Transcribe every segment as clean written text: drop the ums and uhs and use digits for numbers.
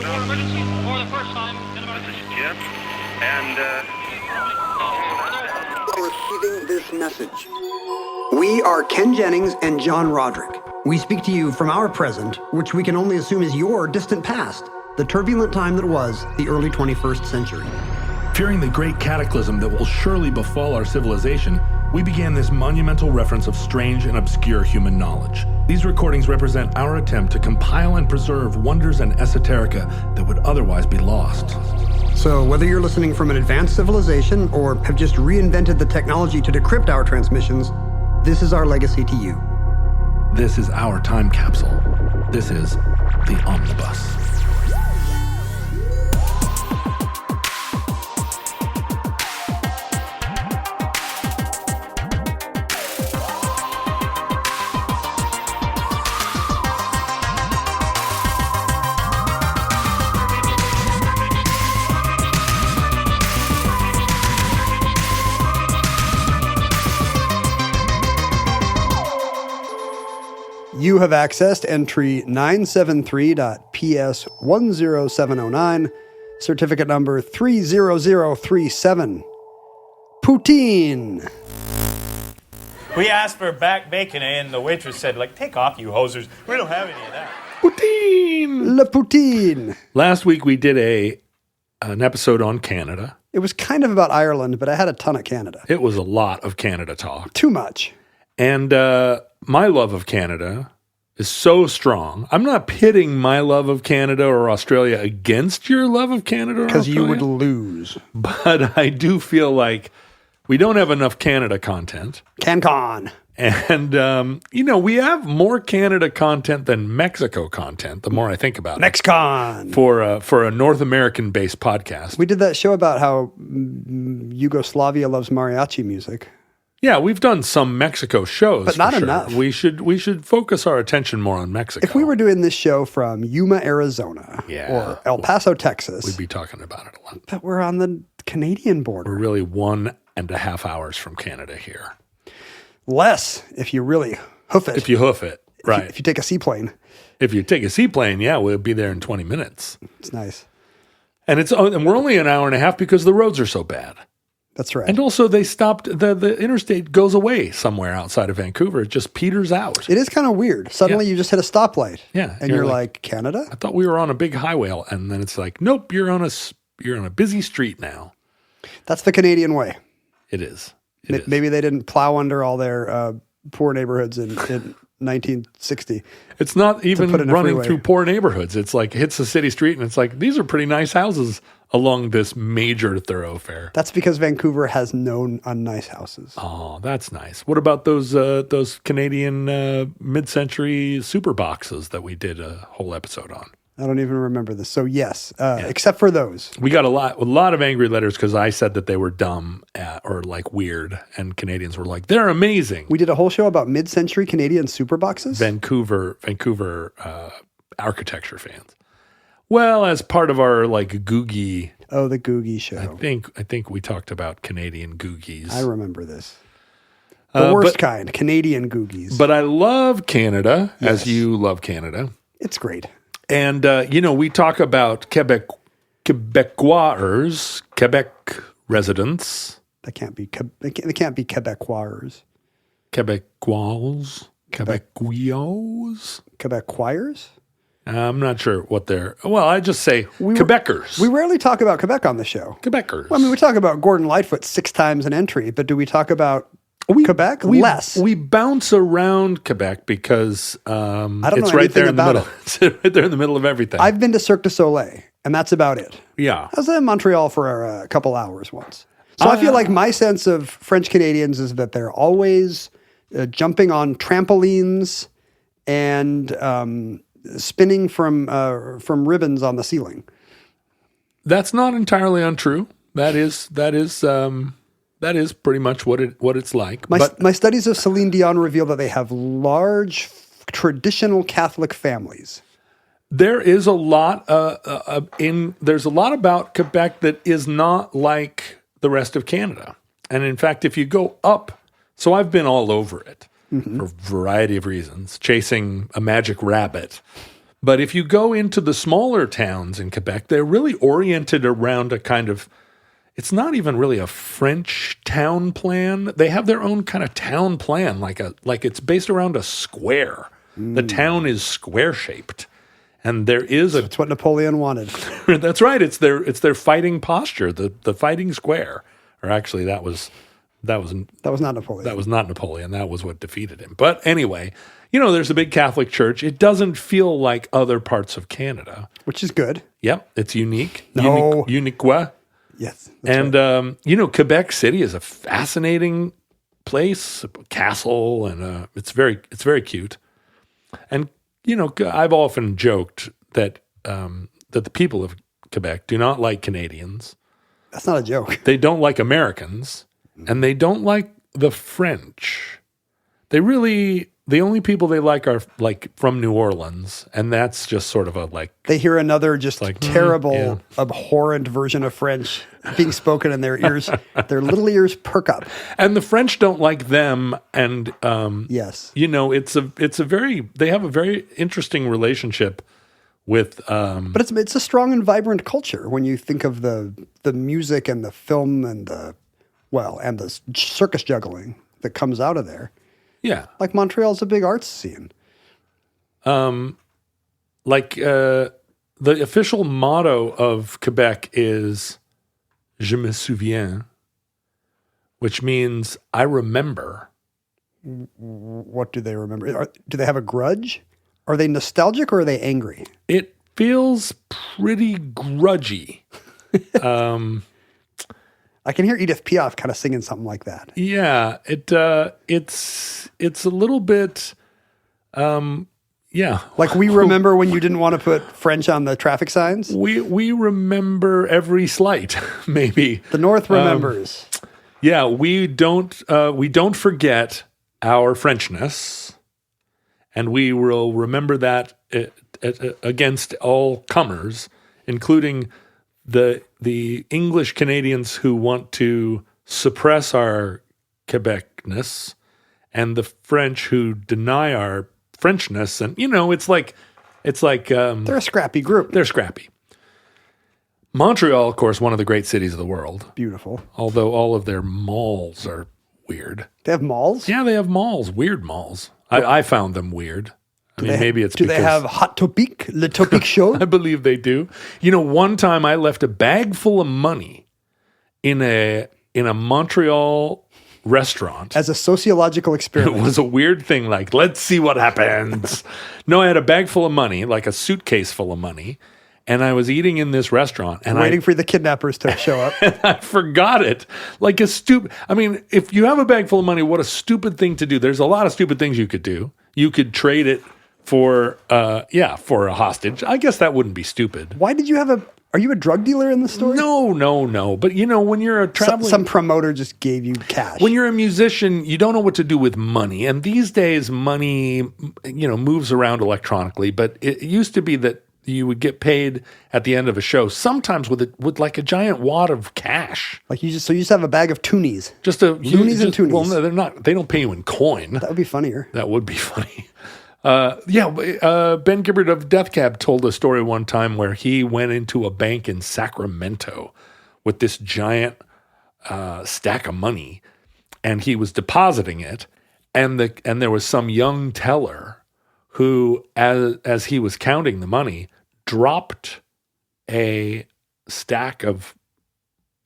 emergency for the first time in about... This is Jim, and Receiving this message. We are Ken Jennings and John Roderick. We speak to you from our present, which we can only assume is your distant past, the turbulent time that was the early 21st century. Fearing the great cataclysm that will surely befall our civilization, we began this monumental reference of strange and obscure human knowledge. These recordings represent our attempt to compile and preserve wonders and esoterica that would otherwise be lost. So whether you're listening from an advanced civilization or have just reinvented the technology to decrypt our transmissions, this is our legacy to you. This is our time capsule. This is the Omnibus. You have accessed entry 973.PS10709, certificate number 30037. Poutine. We asked for back bacon, and the waitress said, take off, you hosers. We don't have any of that. Poutine! Le Poutine. Last week we did an episode on Canada. It was kind of about Ireland, but I had a ton of Canada. It was a lot of Canada talk. Too much. And my love of Canada is so strong. I'm not pitting my love of Canada or Australia against your love of Canada or Australia. Because you would lose. But I do feel like we don't have enough Canada content. CanCon. And, we have more Canada content than Mexico content, the more I think about it. Mexicon. For a North American-based podcast. We did that show about how Yugoslavia loves mariachi music. Yeah, we've done some Mexico shows, but not enough. We should focus our attention more on Mexico. If we were doing this show from Yuma, Arizona, or El Paso, Texas, we'd be talking about it a lot. But we're on the Canadian border. We're really 1.5 hours from Canada here. Less, if you really hoof it. If you hoof it, right. If you take a seaplane. If you take a seaplane, yeah, we'll be there in 20 minutes. It's nice. And we're only an hour and a half because the roads are so bad. That's right. And also they stopped, the interstate goes away somewhere outside of Vancouver. It just peters out. It is kind of weird. Suddenly you just hit a stoplight. Yeah. And you're like, Canada? I thought we were on a big highway. And then it's like, nope, you're on a busy street now. That's the Canadian way. It is. Maybe they didn't plow under all their poor neighborhoods in 1960. It's not even running through poor neighborhoods. It's like hits the city street and it's like, these are pretty nice houses along this major thoroughfare. That's because Vancouver has no unnice houses. Oh, that's nice. What about those Canadian mid-century super boxes that we did a whole episode on? I don't even remember this. So yes, except for those. We got a lot of angry letters because I said that they were dumb or like weird, and Canadians were like, they're amazing. We did a whole show about mid-century Canadian super boxes? Vancouver architecture fans. Well, as part of our Googie. Oh, the Googie show. I think we talked about Canadian Googies. I remember this. The worst kind, Canadian Googies. But I love Canada, as you love Canada. It's great. And, we talk about Quebec residents. They can't be Quebecois. Quebecois? I'm not sure what they're... Well, I just say Quebecers. We rarely talk about Quebec on the show. Quebecers. Well, we talk about Gordon Lightfoot 6 times an entry, but do we talk about Quebec? Less. We bounce around Quebec because it's right there in the middle. It's right there in the middle of everything. I've been to Cirque du Soleil, and that's about it. Yeah. I was in Montreal for a couple hours once. So I feel like my sense of French Canadians is that they're always jumping on trampolines and spinning from ribbons on the ceiling. That's not entirely untrue. That is pretty much what it's like. My studies of Celine Dion reveal that they have large traditional Catholic families. There is a lot there's a lot about Quebec that is not like the rest of Canada. And in fact, if you go up, so I've been all over it for a variety of reasons, chasing a magic rabbit. But if you go into the smaller towns in Quebec, they're really oriented around a kind of, it's not even really a French town plan. They have their own kind of town plan, like it's based around a square. The town is square shaped. And there is That's what Napoleon wanted. That's right. It's their fighting posture, the fighting square. Or actually that was That was not Napoleon. That was not Napoleon. That was what defeated him. But anyway, there's a big Catholic church. It doesn't feel like other parts of Canada. Which is good. Yep. It's unique. No. Uniqua. Yes. And, right. Quebec City is a fascinating place, a castle, and it's very cute. And, I've often joked that the people of Quebec do not like Canadians. That's not a joke. They don't like Americans, and they don't like the French. The only people they like are like from New Orleans, and that's just sort of they hear another just terrible, abhorrent version of French being spoken in their ears. Their little ears perk up. And the French don't like them, and yes, they have a very interesting relationship with. But it's a strong and vibrant culture when you think of the music and the film and the circus juggling that comes out of there. Yeah. Like Montreal's a big arts scene. The official motto of Quebec is Je me souviens, which means I remember. What do they remember? Do they have a grudge? Are they nostalgic or are they angry? It feels pretty grudgy. I can hear Edith Piaf kind of singing something like that. Yeah, it's a little bit, Like we remember when you didn't want to put French on the traffic signs? We remember every slight, maybe. The North remembers. We don't forget our Frenchness, and we will remember that against all comers, including the English Canadians who want to suppress our Quebecness, and the French who deny our Frenchness. And it's like they're a scrappy group. They're scrappy. Montreal, of course, one of the great cities of the world. Beautiful. Although all of their malls are weird. They have malls? Yeah, they have malls. Weird malls. I found them weird. Maybe it's do because... they have Hot Topic, Le Topic Show? I believe they do. One time I left a bag full of money in a Montreal restaurant. As a sociological experiment. It was a weird thing, like, let's see what happens. No, I had a bag full of money, like a suitcase full of money, and I was eating in this restaurant. And waiting for the kidnappers to show up. And I forgot it. Like if you have a bag full of money, what a stupid thing to do. There's a lot of stupid things you could do. You could trade it for a hostage. I guess that wouldn't be stupid. Why did you are you a drug dealer in the story? No. But when you're a traveling... Some promoter just gave you cash. When you're a musician, you don't know what to do with money. And these days, money, moves around electronically. But it used to be that you would get paid at the end of a show, sometimes with like a giant wad of cash. Like you just have a bag of toonies. Loonies and toonies. Well, no, they're not. They don't pay you in coin. That would be funnier. That would be funny. Ben Gibbard of Death Cab told a story one time where he went into a bank in Sacramento with this giant stack of money, and he was depositing it, and there was some young teller who, as he was counting the money, dropped a stack of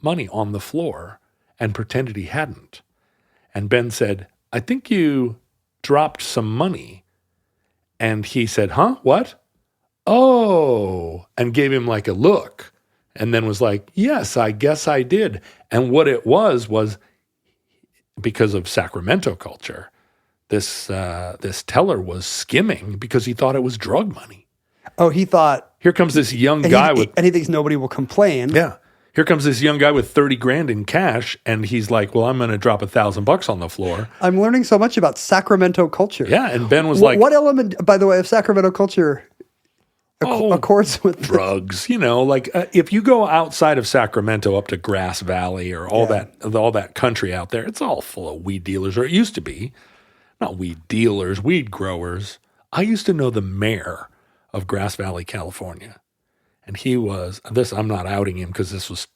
money on the floor and pretended he hadn't. And Ben said, "I think you dropped some money." And he said, "Huh? What? Oh," and gave him like a look, and then was like, "Yes, I guess I did." And what it was because of Sacramento culture, this teller was skimming because he thought it was drug money. Oh, he thought, here comes this young guy and he thinks nobody will complain. Yeah. Here comes this young guy with $30,000 in cash, and he's like, "Well, I'm going to drop $1,000 on the floor." I'm learning so much about Sacramento culture. Yeah, and Ben was like, "What element, by the way, of Sacramento culture accords with drugs?" If you go outside of Sacramento up to Grass Valley or all that country out there, it's all full of weed dealers, or it used to be. Not weed dealers, weed growers. I used to know the mayor of Grass Valley, California. And he was, I'm not outing him because this was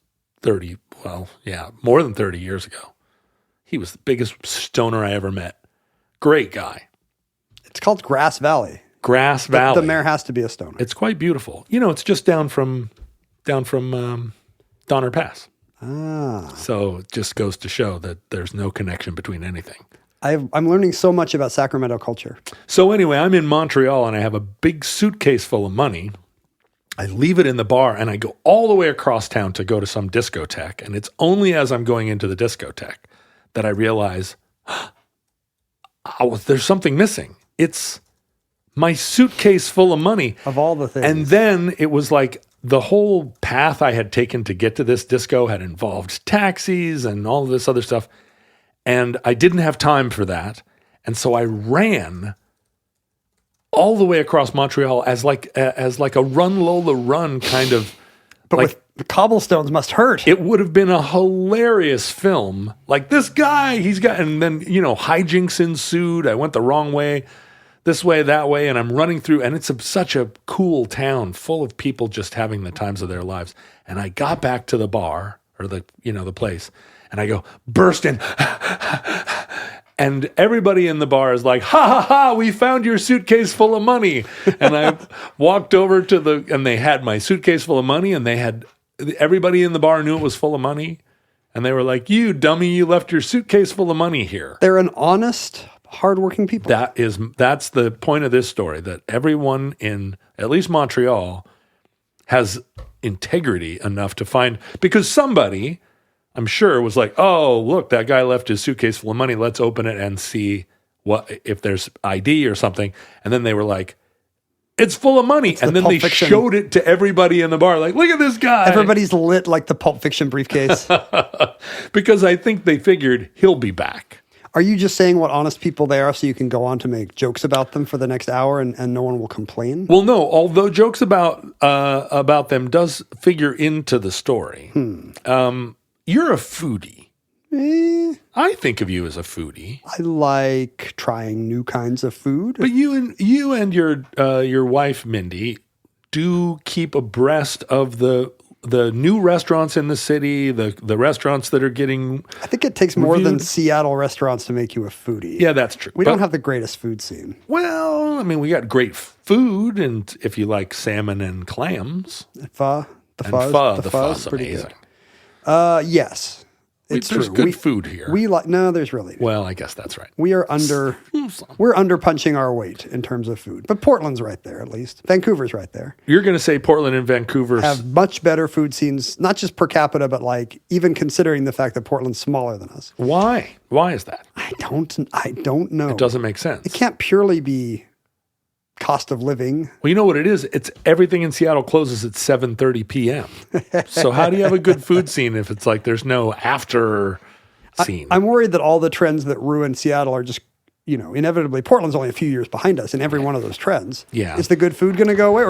more than 30 years ago. He was the biggest stoner I ever met. Great guy. It's called Grass Valley. Grass Valley. The mayor has to be a stoner. It's quite beautiful. It's just down from Donner Pass. Ah. So it just goes to show that there's no connection between anything. I'm learning so much about Sacramento culture. So anyway, I'm in Montreal and I have a big suitcase full of money. I leave it in the bar and I go all the way across town to go to some discotheque. And it's only as I'm going into the discotheque that I realize, there's something missing. It's my suitcase full of money. Of all the things. And then it was like the whole path I had taken to get to this disco had involved taxis and all of this other stuff. And I didn't have time for that. And so I ran all the way across Montreal as like a run, Lola, run kind of. But with the cobblestones must hurt. It would have been a hilarious film. Like this guy, and then, hijinks ensued. I went the wrong way, this way, that way. And I'm running through, and it's such a cool town full of people just having the times of their lives. And I got back to the bar or the place. And I go, burst in. And everybody in the bar is like, ha, ha, ha, we found your suitcase full of money. And I walked over and they had my suitcase full of money, and everybody in the bar knew it was full of money. And they were like, you dummy, you left your suitcase full of money here. They're an honest, hardworking people. That's the point of this story, that everyone in at least Montreal has integrity enough to find, because somebody, I'm sure, was like, oh, look, that guy left his suitcase full of money. Let's open it and see if there's ID or something. And then they were like, it's full of money. And then they showed it to everybody in the bar. Like, look at this guy. Everybody's lit like the Pulp Fiction briefcase. Because I think they figured he'll be back. Are you just saying what honest people they are so you can go on to make jokes about them for the next hour and no one will complain? Well, no. Although jokes about them does figure into the story. You're a foodie. I think of you as a foodie. I like trying new kinds of food. But you and your wife Mindy do keep abreast of the new restaurants in the city, the restaurants that are getting. I think it takes more than Seattle restaurants to make you a foodie. Yeah, that's true. We don't have the greatest food scene. Well, I mean, we got great food, and if you like salmon and clams, The pho is pretty amazing. Good. Yes. It's There's true. good food here. There's really. Well, I guess that's right. We're under punching our weight in terms of food. But Portland's right there, at least. Vancouver's right there. You're going to say Portland and Vancouver have much better food scenes, not just per capita, but like even considering the fact that Portland's smaller than us. Why? Why is that? I don't know. It doesn't make sense. It can't purely be cost of living. Well, you know what it is? It's everything in Seattle closes at 7:30 p.m. So how do you have a good food scene if it's like there's no after scene? I'm worried that all the trends that ruin Seattle are just, inevitably Portland's only a few years behind us in every one of those trends. Yeah. Is the good food going to go away,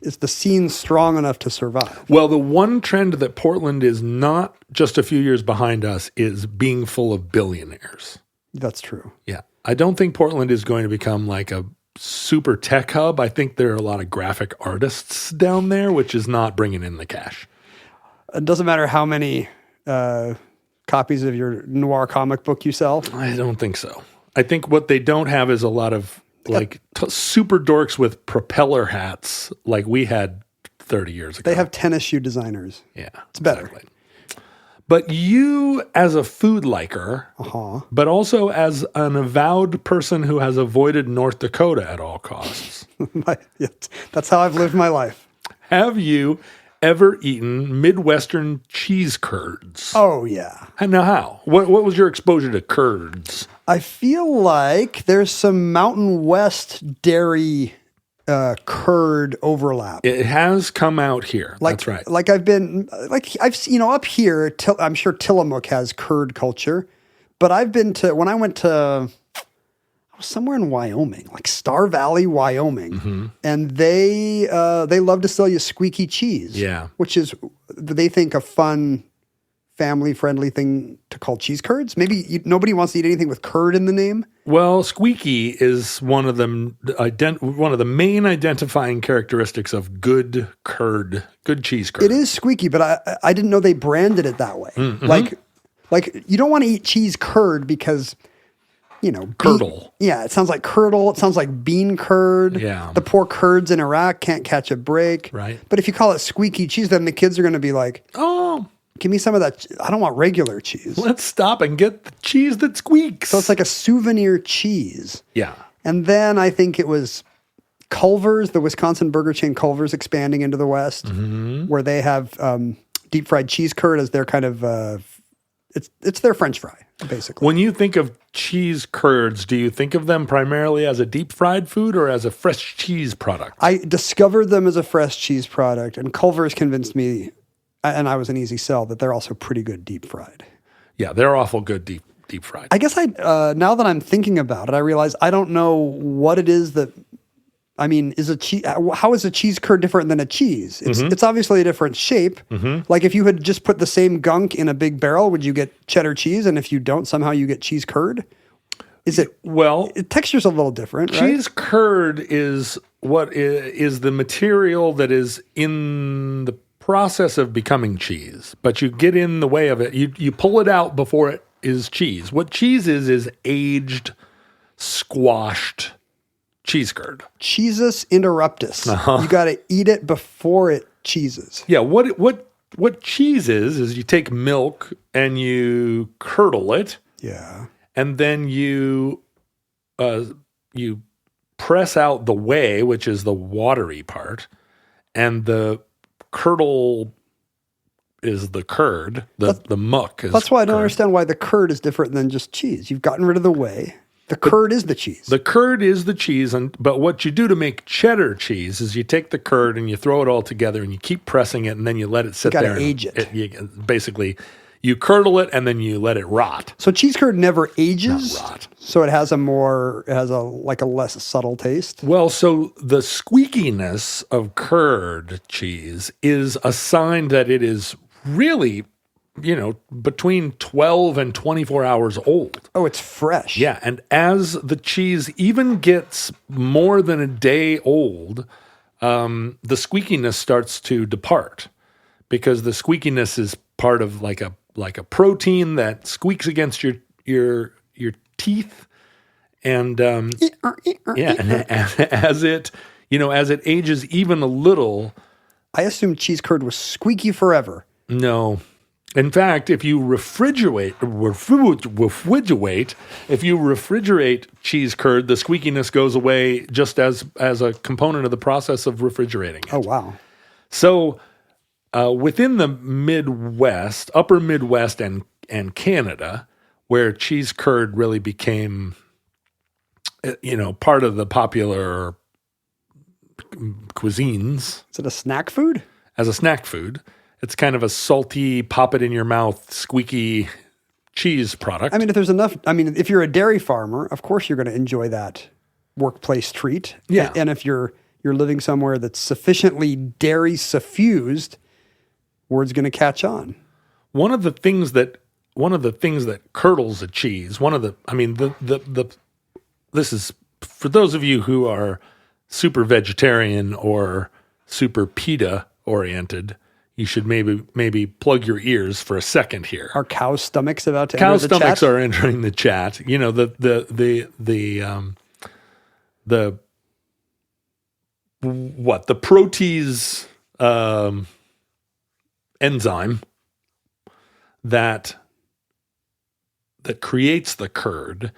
is the scene strong enough to survive? Well, the one trend that Portland is not just a few years behind us is being full of billionaires. That's true. Yeah. I don't think Portland is going to become like a super tech hub. I think there are a lot of graphic artists down there, which is not bringing in the cash. It doesn't matter how many copies of your noir comic book you sell. I don't think so. I think what they don't have is a lot of super dorks with propeller hats like we had 30 years ago. They have tennis shoe designers. Yeah. It's better. Exactly. But you, as a food liker, but also as an avowed person who has avoided North Dakota at all costs. That's how I've lived my life. Have you ever eaten Midwestern cheese curds? Oh, yeah. And now how? What was your exposure to curds? I feel like there's some Mountain West dairy curd overlap. It has come out here. That's right. I've seen, up here, I'm sure Tillamook has curd culture, but when I went to, I was somewhere in Wyoming, like Star Valley, Wyoming, and they love to sell you squeaky cheese. Yeah. Which is, they think, a fun family-friendly thing to call cheese curds? Maybe nobody wants to eat anything with curd in the name. Well, squeaky is one of the main identifying characteristics of good cheese curd. It is squeaky, but I didn't know they branded it that way. Mm-hmm. Like you don't want to eat cheese curd because, Curdle. It sounds like curdle. It sounds like bean curd. Yeah. The poor Kurds in Iraq can't catch a break. Right. But if you call it squeaky cheese, then the kids are going to be like, Oh, give me some of that. I don't want regular cheese. let's stop and get the cheese that squeaks. So it's like a souvenir cheese. Yeah. And then I think it was Culver's, the Wisconsin burger chain Culver's, expanding into the West, where they have deep fried cheese curd as their kind of it's their French fry, basically. When you think of cheese curds, do you think of them primarily as a deep fried food or as a fresh cheese product? I discovered them as a fresh cheese product, and Culver's convinced me, and I was an easy sell, that they're also pretty good deep fried. Yeah, they're awful good deep fried. I guess now that I'm thinking about it, I realize I don't know what it is that. I mean, how is a cheese curd different than a cheese? It's obviously a different shape. Like if you had just put the same gunk in a big barrel, would you get cheddar cheese? And if you don't, somehow you get cheese curd? Texture's a little different, right? Cheese curd is what is the material that is in the process of becoming cheese, but you get in the way of it. You pull it out before it is cheese. What cheese is aged, squashed cheese curd. Cheesus interruptus. You got to eat it before it cheeses. Yeah, what cheese is you take milk and you curdle it. Yeah. And then you press out the whey, which is the watery part, and the curdle is the curd. The muck is. That's why I don't curd. understand why the curd is different than just cheese. You've gotten rid of the whey. The curd is the cheese. The curd is the cheese, but what you do to make cheddar cheese is you take the curd and you throw it all together and you keep pressing it and then you let it sit there. You got to age it. Basically, you curdle it and then you let it rot. So cheese curd never ages. Not rot. So it has a less subtle taste. Well, so the squeakiness of curd cheese is a sign that it is really, between 12 and 24 hours old. Oh, it's fresh. Yeah, and as the cheese even gets more than a day old, the squeakiness starts to depart because the squeakiness is part of like a protein that squeaks against your teeth, and and as it ages even a little. I assumed cheese curd was squeaky forever. No. In fact, if you refrigerate cheese curd, the squeakiness goes away just as a component of the process of refrigerating it. Oh, wow. So within the Midwest, upper Midwest and Canada, where cheese curd really became, part of the popular cuisines. Is it a snack food? As a snack food. It's kind of a salty, pop it in your mouth, squeaky cheese product. I mean, if you're a dairy farmer, of course you're going to enjoy that workplace treat. Yeah. And if you're living somewhere that's sufficiently dairy suffused, word's going to catch on. One of the things that curdles a cheese, this is for those of you who are super vegetarian or super PETA oriented. You should maybe plug your ears for a second here. Are cow stomachs about to cow enter the chat? Cow stomachs are entering the chat. The protease enzyme that creates the curd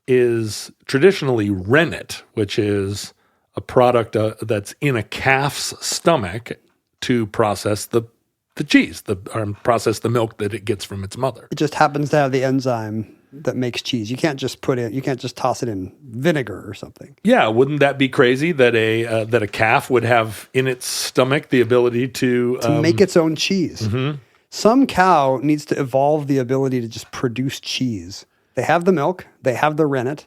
is traditionally rennet, which is a product that's in a calf's stomach to process the cheese, process the milk that it gets from its mother. It just happens to have the enzyme that makes cheese. You can't just toss it in vinegar or something. Yeah, wouldn't that be crazy that a calf would have in its stomach the ability to make its own cheese? Mm-hmm. Some cow needs to evolve the ability to just produce cheese. They have the milk, they have the rennet.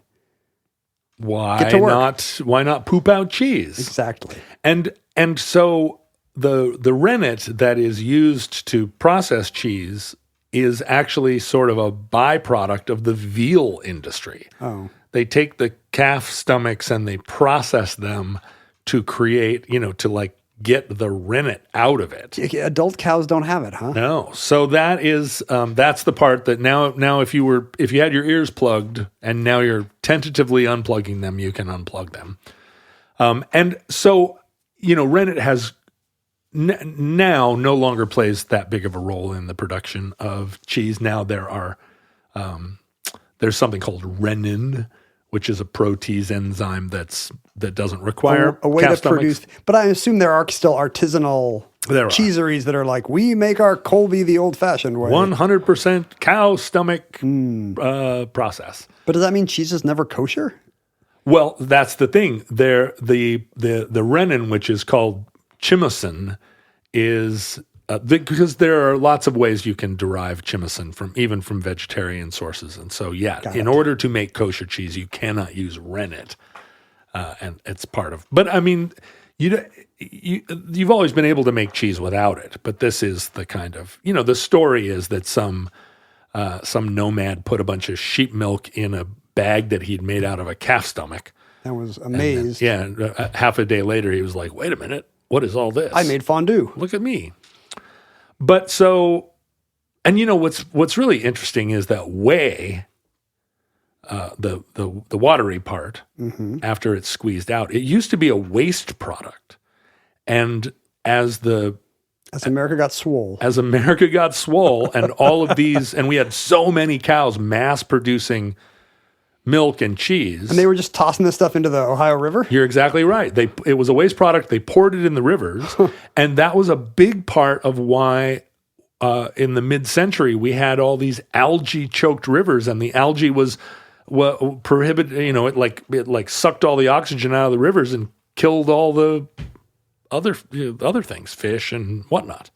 Why not poop out cheese? Exactly. And so the rennet that is used to process cheese is actually sort of a byproduct of the veal industry. Oh. They take the calf stomachs and they process them to create, to like get the rennet out of it. Adult cows don't have it, huh? No. So that is that's the part that now if you had your ears plugged and now you're tentatively unplugging them, you can unplug them. And so, rennet has now no longer plays that big of a role in the production of cheese. Now there's something called renin, which is a protease enzyme that doesn't require a way calf to stomachs. produce. But I assume there are still artisanal cheeseries that are like, we make our Colby the old-fashioned way. 100% cow stomach process. But does that mean cheese is never kosher? Well, that's the thing. The renin, which is called chymosin, is because there are lots of ways you can derive chymosin even from vegetarian sources. And so, in order to make kosher cheese, you cannot use rennet. And it's part of, but I mean, you've always been able to make cheese without it, but this is the kind of, the story is that some nomad put a bunch of sheep milk in a bag that he'd made out of a calf stomach. I was amazed. And half a day later, he was like, wait a minute, what is all this? I made fondue. Look at me. But so, and what's really interesting is that whey, the watery part, after it's squeezed out, it used to be a waste product. And as America got swole. And all of these, and we had so many cows mass producing milk and cheese. And they were just tossing this stuff into the Ohio River? You're exactly right. It was a waste product. They poured it in the rivers. And that was a big part of why in the mid-century we had all these algae-choked rivers, and the algae was prohibited. It sucked all the oxygen out of the rivers and killed all the other things, fish and whatnot.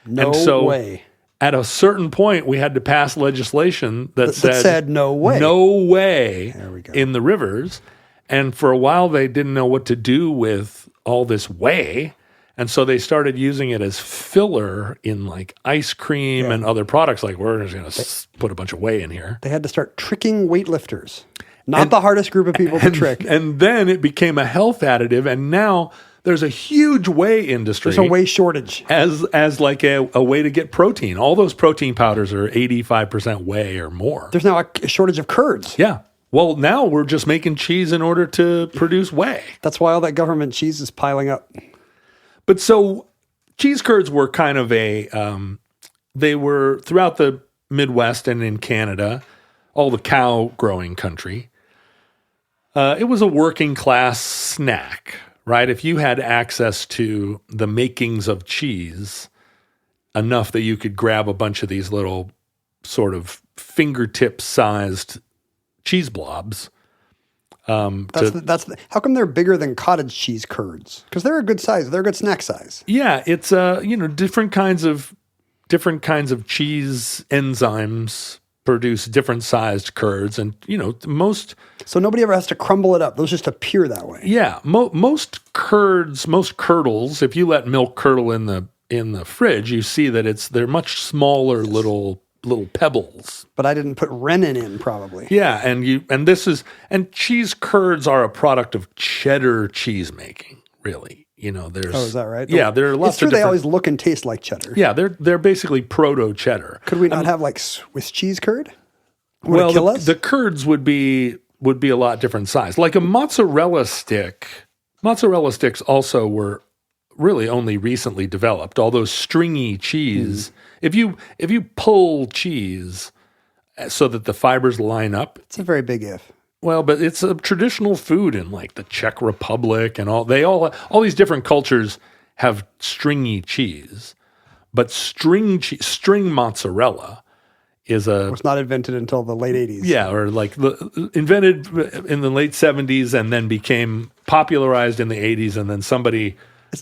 No way. At a certain point, we had to pass legislation that said no way. No way There we go. in the rivers. And for a while, they didn't know what to do with all this whey. And so they started using it as filler in like ice cream and other products. Like, we're just going to put a bunch of whey in here. They had to start tricking weightlifters. Not the hardest group of people to trick. And then it became a health additive. And now there's a huge whey industry. There's a whey shortage. As like a way to get protein. All those protein powders are 85% whey or more. There's now a shortage of curds. Yeah. Well, now we're just making cheese in order to produce whey. That's why all that government cheese is piling up. But so cheese curds were kind of they were throughout the Midwest and in Canada, all the cow growing country. It was a working class snack, right? If you had access to the makings of cheese enough that you could grab a bunch of these little sort of fingertip sized cheese blobs. How come they're bigger than cottage cheese curds? Because they're a good size. They're a good snack size. Yeah, it's different kinds of cheese enzymes produce different sized curds, and most. So nobody ever has to crumble it up; those just appear that way. Yeah, most curdles. If you let milk curdle in the fridge, you see that they're much smaller little pebbles. But I didn't put renin in, probably. Yeah, and cheese curds are a product of cheddar cheese making, really. Is that right? Yeah, there are lots it's true of different. They always look and taste like cheddar. Yeah, they're basically proto cheddar. Could we not have like Swiss cheese curd? Would it kill us? The curds would be a lot different size. Like a mozzarella stick. Mozzarella sticks also were really only recently developed. All those stringy cheese. If you pull cheese so that the fibers line up, it's a very big if. Well, but it's a traditional food in like the Czech Republic and all these different cultures have stringy cheese, but string mozzarella was not invented until the late 80s. Yeah, or like invented in the late 70s and then became popularized in the 80s, and then somebody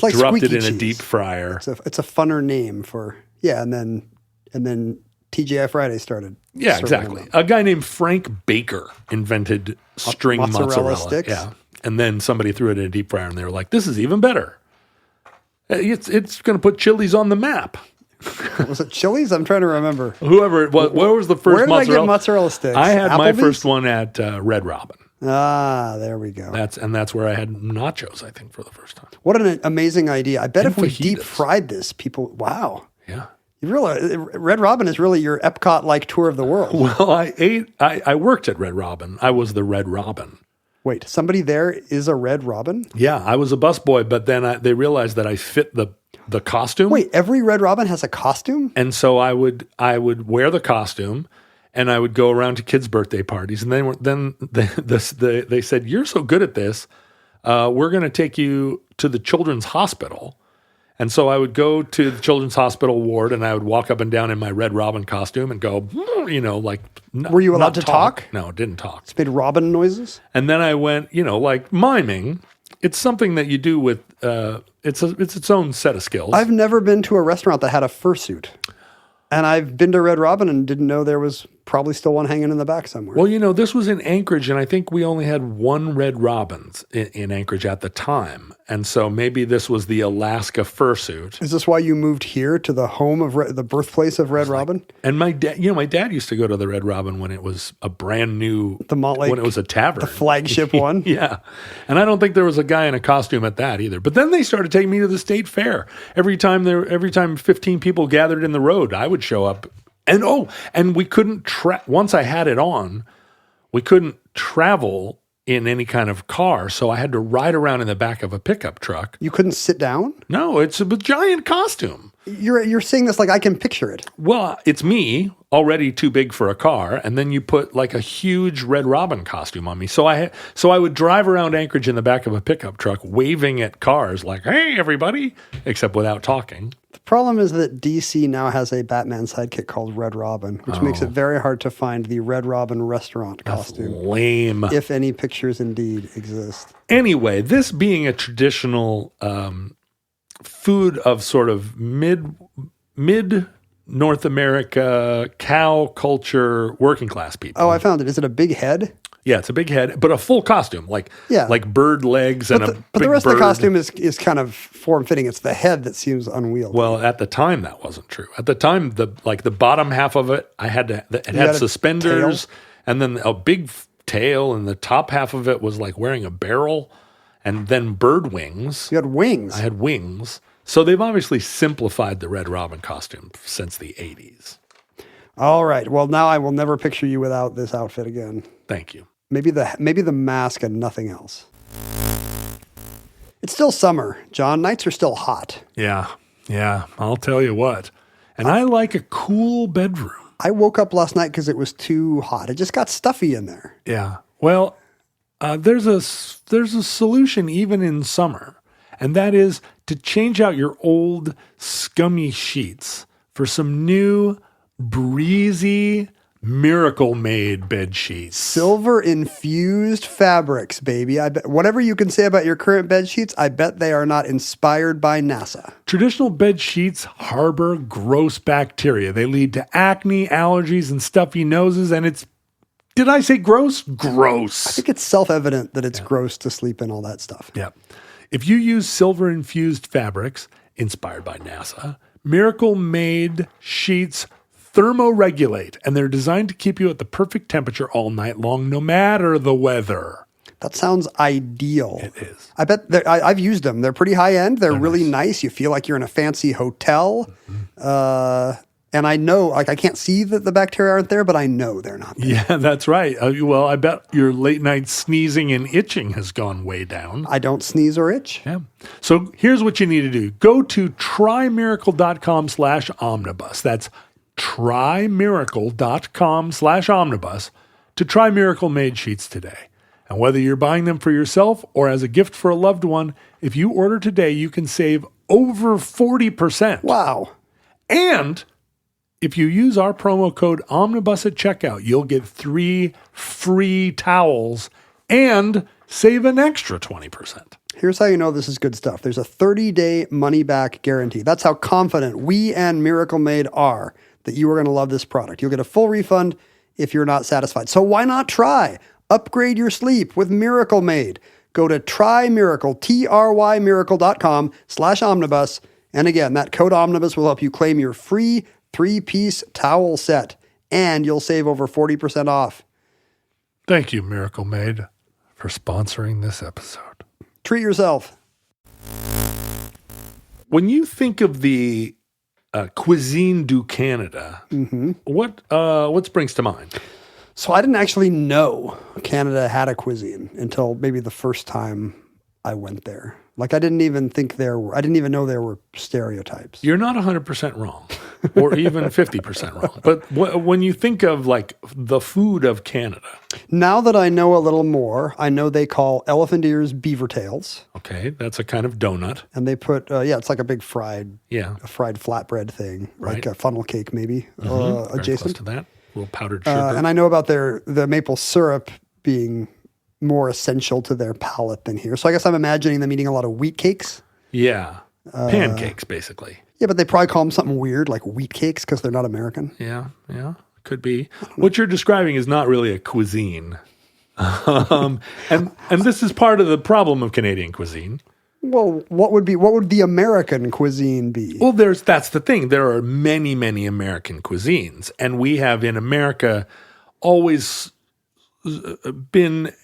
dropped it in a deep fryer. It's a funner name for and then TGI Friday started. Yeah, exactly. A guy named Frank Baker invented string mozzarella sticks. Yeah, and then somebody threw it in a deep fryer, and they were like, "This is even better. It's going to put Chili's on the map." Was it Chili's? I'm trying to remember. Whoever it was, where was the first Where did mozzarella? I get mozzarella sticks? I had my Applebee's? first one at Red Robin. Ah, there we go. That's where I had nachos, I think, for the first time. What an amazing idea. I bet And if we fajitas. deep fried this, people, wow. Yeah. You realize Red Robin is really your Epcot-like tour of the world. Well, I worked at Red Robin. I was the Red Robin. Wait, somebody there is a Red Robin? Yeah, I was a busboy, but then they realized that I fit the costume. Wait, every Red Robin has a costume? And so I would wear the costume, and I would go around to kids' birthday parties, and they said, "You're so good at this, we're going to take you to the children's hospital." And so I would go to the children's hospital ward, and I would walk up and down in my Red Robin costume and go, like. Were you allowed to talk? No, didn't talk. It's made Robin noises? And then I went, like miming. It's something that you do with. It's its own set of skills. I've never been to a restaurant that had a fursuit. And I've been to Red Robin and didn't know there was probably still one hanging in the back somewhere. Well, this was in Anchorage, and I think we only had one Red Robin's in Anchorage at the time. And so maybe this was the Alaska fursuit. Is this why you moved here to the home of the birthplace of Red Robin? And my dad, my dad used to go to the Red Robin when it was a brand new, when it was a tavern. The flagship one? Yeah. And I don't think there was a guy in a costume at that either. But then they started taking me to the state fair. Every time 15 people gathered in the road, I would show up. And we couldn't, once I had it on, we couldn't travel in any kind of car. So I had to ride around in the back of a pickup truck. You couldn't sit down? No, it's a giant costume. You're saying this like I can picture it. Well, it's me already too big for a car, and then you put like a huge Red Robin costume on me. So I would drive around Anchorage in the back of a pickup truck, waving at cars like, "Hey, everybody," except without talking. The problem is that DC now has a Batman sidekick called Red Robin, which makes it very hard to find the Red Robin restaurant costume. Lame. If any pictures indeed exist. Anyway, this being a traditional food of sort of mid North America cow culture working class people. Oh, I found it. Is it a big head? Yeah, it's a big head, but a full costume, like bird legs and but the rest of the costume is kind of form fitting. It's the head that seems unwieldy. Well, at the time that wasn't true. At the time, the bottom half of it, it had suspenders and then a big tail, and the top half of it was like wearing a barrel, and then bird wings. You had wings. I had wings. So they've obviously simplified the Red Robin costume since the 80s. All right. Well, now I will never picture you without this outfit again. Thank you. Maybe the mask and nothing else. It's still summer, John. Nights are still hot. Yeah. I'll tell you what. And I like a cool bedroom. I woke up last night because it was too hot. It just got stuffy in there. Yeah. Well, there's a solution even in summer, and that is to change out your old scummy sheets for some new breezy Miracle-Made bed sheets. Silver infused fabrics, baby. I bet whatever you can say about your current bed sheets, I bet they are not inspired by NASA. Traditional bed sheets harbor gross bacteria. They lead to acne, allergies, and stuffy noses, and it's, did I say gross? Gross. I think it's self-evident that it's gross to sleep in all that stuff. Yeah. If you use silver infused fabrics inspired by NASA, Miracle-Made sheets thermoregulate, and they're designed to keep you at the perfect temperature all night long, no matter the weather. That sounds ideal. It is. I bet I've used them. They're pretty high end. They're really nice. You feel like you're in a fancy hotel. And I know, like, I can't see that the bacteria aren't there, but I know they're not there. Yeah, that's right. Well, I bet your late night sneezing and itching has gone way down. I don't sneeze or itch. Yeah. So here's what you need to do. Go to trymiracle.com/omnibus. That's trymiracle.com/omnibus to try Miracle-Made sheets today. And whether you're buying them for yourself or as a gift for a loved one, if you order today, you can save over 40%. Wow. And if you use our promo code Omnibus at checkout, you'll get 3 free towels and save an extra 20%. Here's how you know this is good stuff. There's a 30-day money-back guarantee. That's how confident we and Miracle-Made are that you are going to love this product. You'll get a full refund if you're not satisfied. So why not try? Upgrade your sleep with Miracle-Made. Go to trymiracle.com/omnibus And again, that code Omnibus will help you claim your free 3-piece towel set, and you'll save over 40% off. Thank you, Miracle Maid, for sponsoring this episode. Treat yourself. When you think of the cuisine du Canada, what springs to mind? So I didn't actually know Canada had a cuisine until maybe the first time I went there. Like I didn't even know there were stereotypes. You're not 100% wrong, or even 50% wrong. But when you think of like the food of Canada. Now that I know a little more, I know they call elephant ears beaver tails. Okay, that's a kind of donut. And they put, it's like a big fried flatbread thing, Right. like a funnel cake maybe, Very adjacent. close to that. A little powdered sugar. And I know about the maple syrup being more essential to their palate than here. So I guess I'm imagining them eating a lot of wheat cakes. Yeah, pancakes basically. Yeah, but they probably call them something weird like wheat cakes because they're not American. Yeah, could be. What you're describing is not really a cuisine. And this is part of the problem of Canadian cuisine. Well, what would the American cuisine be? Well, that's the thing. There are many, many American cuisines, and we have in America always been.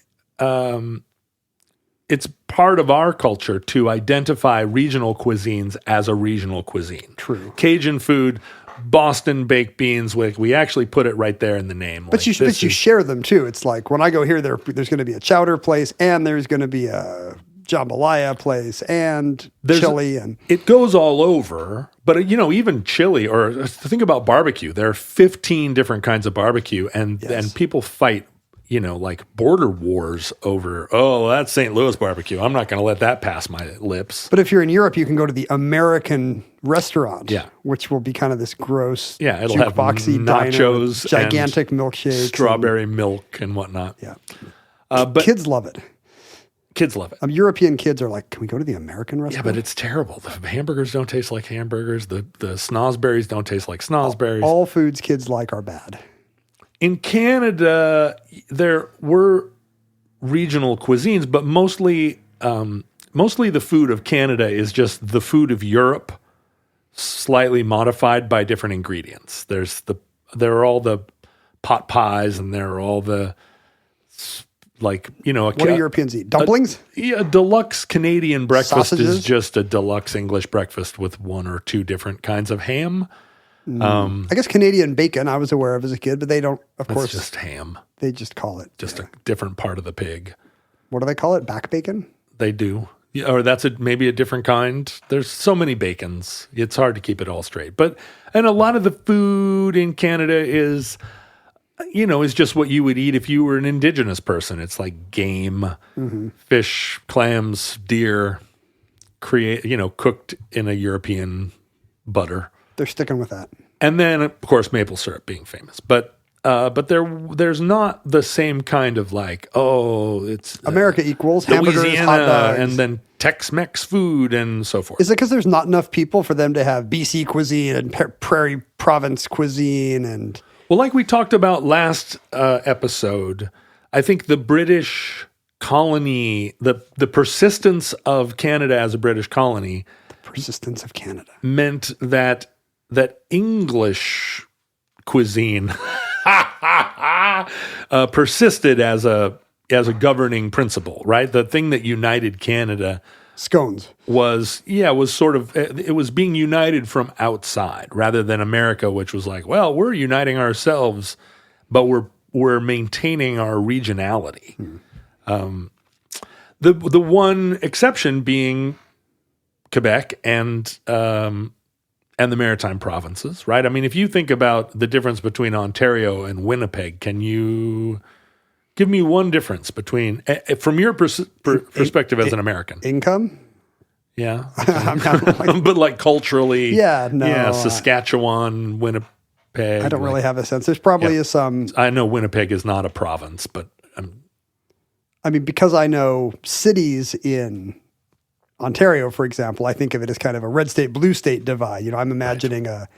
It's part of our culture to identify regional cuisines as a regional cuisine. True. Cajun food, Boston baked beans. We actually put it right there in the name. But you share them too. It's like when I go here, there's going to be a chowder place, and there's going to be a jambalaya place, and chili, and it goes all over. But even chili, or think about barbecue. There are 15 different kinds of barbecue, and people fight. Like border wars over, that's St. Louis barbecue. I'm not going to let that pass my lips. But if you're in Europe, you can go to the American restaurant, which will be kind of this gross, it'll have nachos, diner, gigantic milkshakes, strawberry milk and whatnot. Yeah, but kids love it. Kids love it. European kids are like, can we go to the American restaurant? Yeah, but it's terrible. The hamburgers don't taste like hamburgers. The snozzberries don't taste like snozzberries. All foods kids like are bad. In Canada, there were regional cuisines, but mostly the food of Canada is just the food of Europe, slightly modified by different ingredients. There are all the pot pies, and there are all the what do Europeans eat? Dumplings? A deluxe Canadian breakfast Sausages? Is just a deluxe English breakfast with one or two different kinds of ham. I guess Canadian bacon I was aware of as a kid, but they don't, of course. It's just ham. They just call it. Just a different part of the pig. What do they call it? Back bacon? They do. Yeah, or that's maybe a different kind. There's so many bacons. It's hard to keep it all straight. And a lot of the food in Canada is just what you would eat if you were an indigenous person. It's like game, fish, clams, deer, cooked in a European butter. They're sticking with that. And then, of course, maple syrup being famous. But there's not the same kind of it's America equals hamburgers, Louisiana, hot dogs, and then Tex-Mex food and so forth. Is it because there's not enough people for them to have BC cuisine and Prairie Province cuisine? And well, like we talked about last episode, I think the British colony, the persistence of Canada as a British colony, meant that English cuisine persisted as a governing principle, right? The thing that united Canada, scones, was sort of, it was being united from outside rather than America, which was like, well, we're uniting ourselves, but we're maintaining our regionality. The one exception being Quebec and the Maritime provinces, right? I mean, if you think about the difference between Ontario and Winnipeg, can you give me one difference between, from your perspective as an American? Income? Yeah. But like culturally. Yeah, Saskatchewan, Winnipeg. I don't really have a sense. There's probably some. I know Winnipeg is not a province, but. Because I know cities in Ontario, for example, I think of it as kind of a red state, blue state divide. I'm imagining a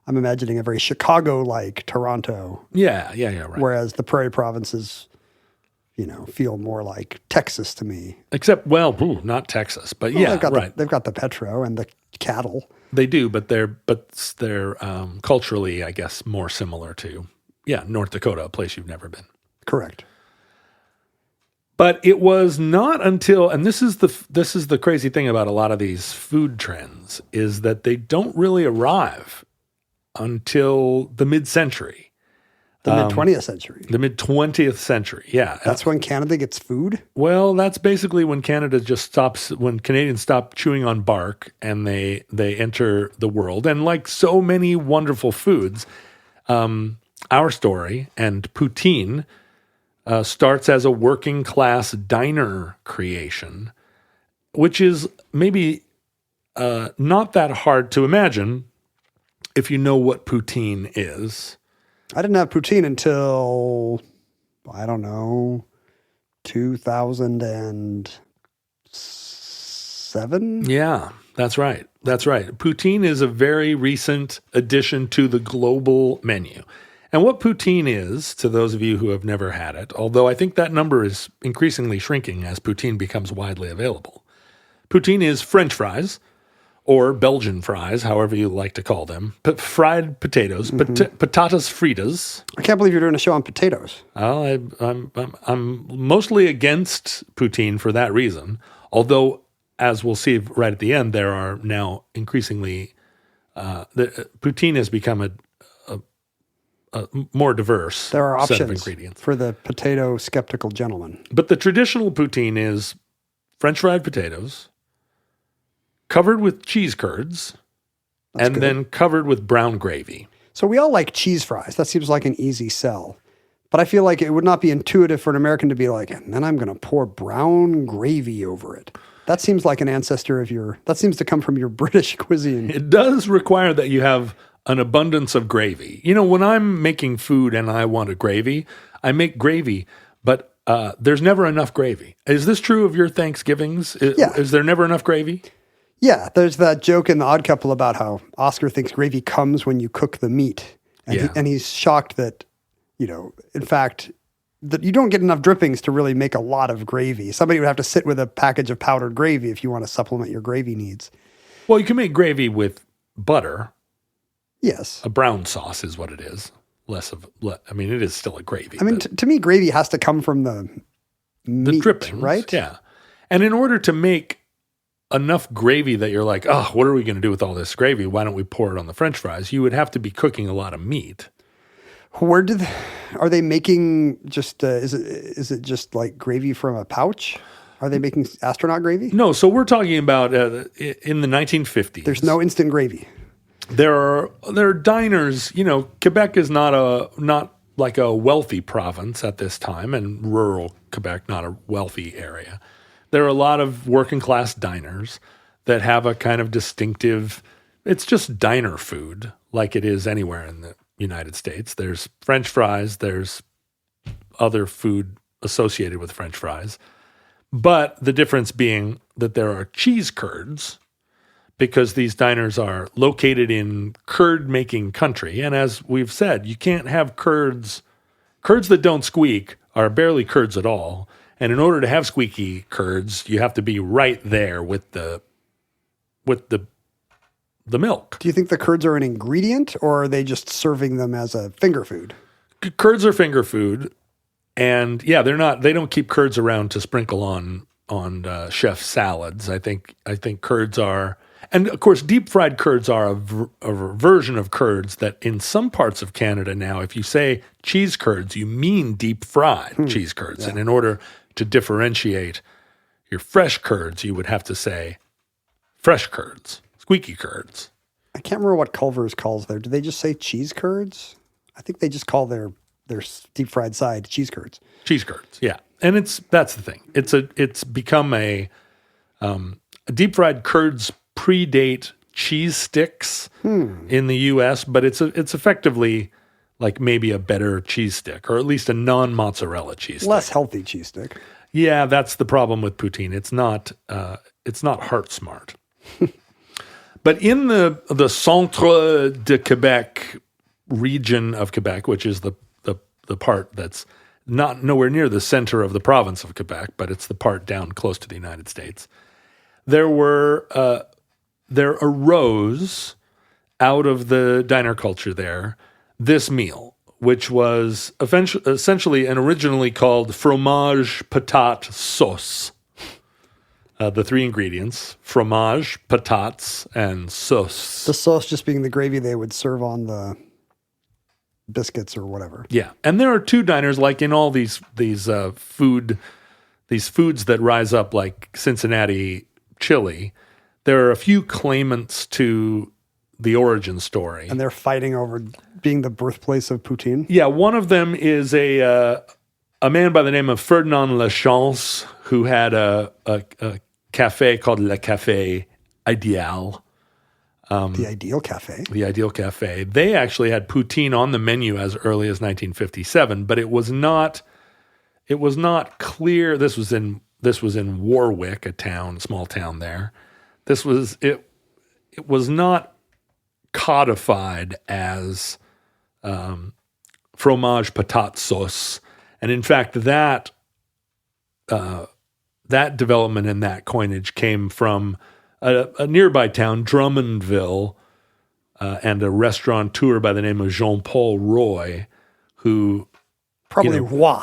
very Chicago-like Toronto. Yeah, right. Whereas the Prairie provinces feel more like Texas to me. Except, not Texas, but Well, yeah, right. They've got the petro and the cattle. They do, but they're culturally, I guess, more similar to North Dakota, a place you've never been. Correct. But it was not until, and this is the crazy thing about a lot of these food trends, is that they don't really arrive until the mid-century. The mid-20th century. The mid-20th century, yeah. That's when Canada gets food? Well, that's basically when when Canadians stop chewing on bark and they enter the world. And like so many wonderful foods, our story and poutine starts as a working class diner creation, which is maybe not that hard to imagine if you know what poutine is. I didn't have poutine until, 2007? Yeah, that's right. That's right. Poutine is a very recent addition to the global menu. And what poutine is, to those of you who have never had it, although I think that number is increasingly shrinking as poutine becomes widely available. Poutine is French fries, or Belgian fries, however you like to call them, fried potatoes, patatas fritas. I can't believe you're doing a show on potatoes. I'm mostly against poutine for that reason, although, as we'll see right at the end, there are now increasingly, poutine has become a more diverse there are set of options ingredients. For the potato skeptical gentleman. But the traditional poutine is French fried potatoes, covered with cheese curds, and then covered with brown gravy. So we all like cheese fries. That seems like an easy sell. But I feel like it would not be intuitive for an American to be like, and then I'm going to pour brown gravy over it. That seems like an ancestor of that seems to come from your British cuisine. It does require that you have an abundance of gravy. When I'm making food and I want a gravy, I make gravy, but there's never enough gravy. Is this true of your Thanksgivings? Yeah. Is there never enough gravy? Yeah, there's that joke in The Odd Couple about how Oscar thinks gravy comes when you cook the meat. And, he's shocked that, in fact, that you don't get enough drippings to really make a lot of gravy. Somebody would have to sit with a package of powdered gravy if you want to supplement your gravy needs. Well, you can make gravy with butter. Yes. A brown sauce is what it is. It is still a gravy. To me, gravy has to come from the meat, drippings, right? Yeah. And in order to make enough gravy that you're like, what are we going to do with all this gravy? Why don't we pour it on the French fries? You would have to be cooking a lot of meat. Are they making just, is it just like gravy from a pouch? Are they making astronaut gravy? No. So we're talking about in the 1950s. There's no instant gravy. There are diners. Quebec is not like a wealthy province at this time, and rural Quebec, not a wealthy area. There are a lot of working class diners that have a kind of distinctive. It's just diner food, like it is anywhere in the United States. There's French fries. There's other food associated with French fries, but the difference being that there are cheese curds. Because these diners are located in curd-making country. And as we've said, you can't have curds. Curds that don't squeak are barely curds at all. And in order to have squeaky curds, you have to be right there with the milk. Do you think the curds are an ingredient, or are they just serving them as a finger food? Curds are finger food. And they don't keep curds around to sprinkle on chef salads. I think curds are. And, of course, deep-fried curds are a version of curds that in some parts of Canada now, if you say cheese curds, you mean deep-fried cheese curds. Yeah. And in order to differentiate your fresh curds, you would have to say fresh curds, squeaky curds. I can't remember what Culver's calls there. Do they just say cheese curds? I think they just call their deep-fried side cheese curds. Cheese curds, yeah. And that's the thing. It's become a deep-fried curds predate cheese sticks in the U.S., but it's effectively like maybe a better cheese stick, or at least a non-mozzarella cheese stick. Less healthy cheese stick. Yeah, that's the problem with poutine. It's not heart smart. But in the Centre de Quebec region of Quebec, which is the part that's not nowhere near the center of the province of Quebec, but it's the part down close to the United States. There arose out of the diner culture there this meal, which was essentially and originally called fromage, patate, sauce. The three ingredients: fromage, patates, and sauce. The sauce just being the gravy they would serve on the biscuits or whatever. Yeah, and there are two diners, like in all these foods that rise up, like Cincinnati chili. There are a few claimants to the origin story, And they're fighting over being the birthplace of poutine. Yeah, one of them is a man by the name of Ferdinand Lachance, who had a cafe called Le Café Ideal. The Ideal Cafe. The Ideal Cafe. They actually had poutine on the menu as early as 1957, but it was not clear. This was in Warwick, a small town there. It was not codified as fromage patate sauce, and in fact that development and that coinage came from a nearby town, Drummondville, and a restaurateur by the name of Jean-Paul Roy, who Probably Roy.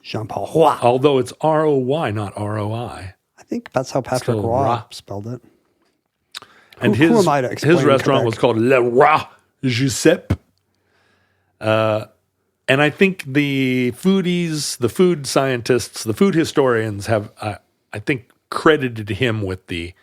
Jean-Paul Roy. Although it's R-O-Y, not R-O-I. I think that's how Patrick Still Roy Roy. spelled it. And who am I to explain his restaurant Quebec? was called Le Roi Giuseppe. And I think the foodies, the food scientists, the food historians have, I think, credited him with the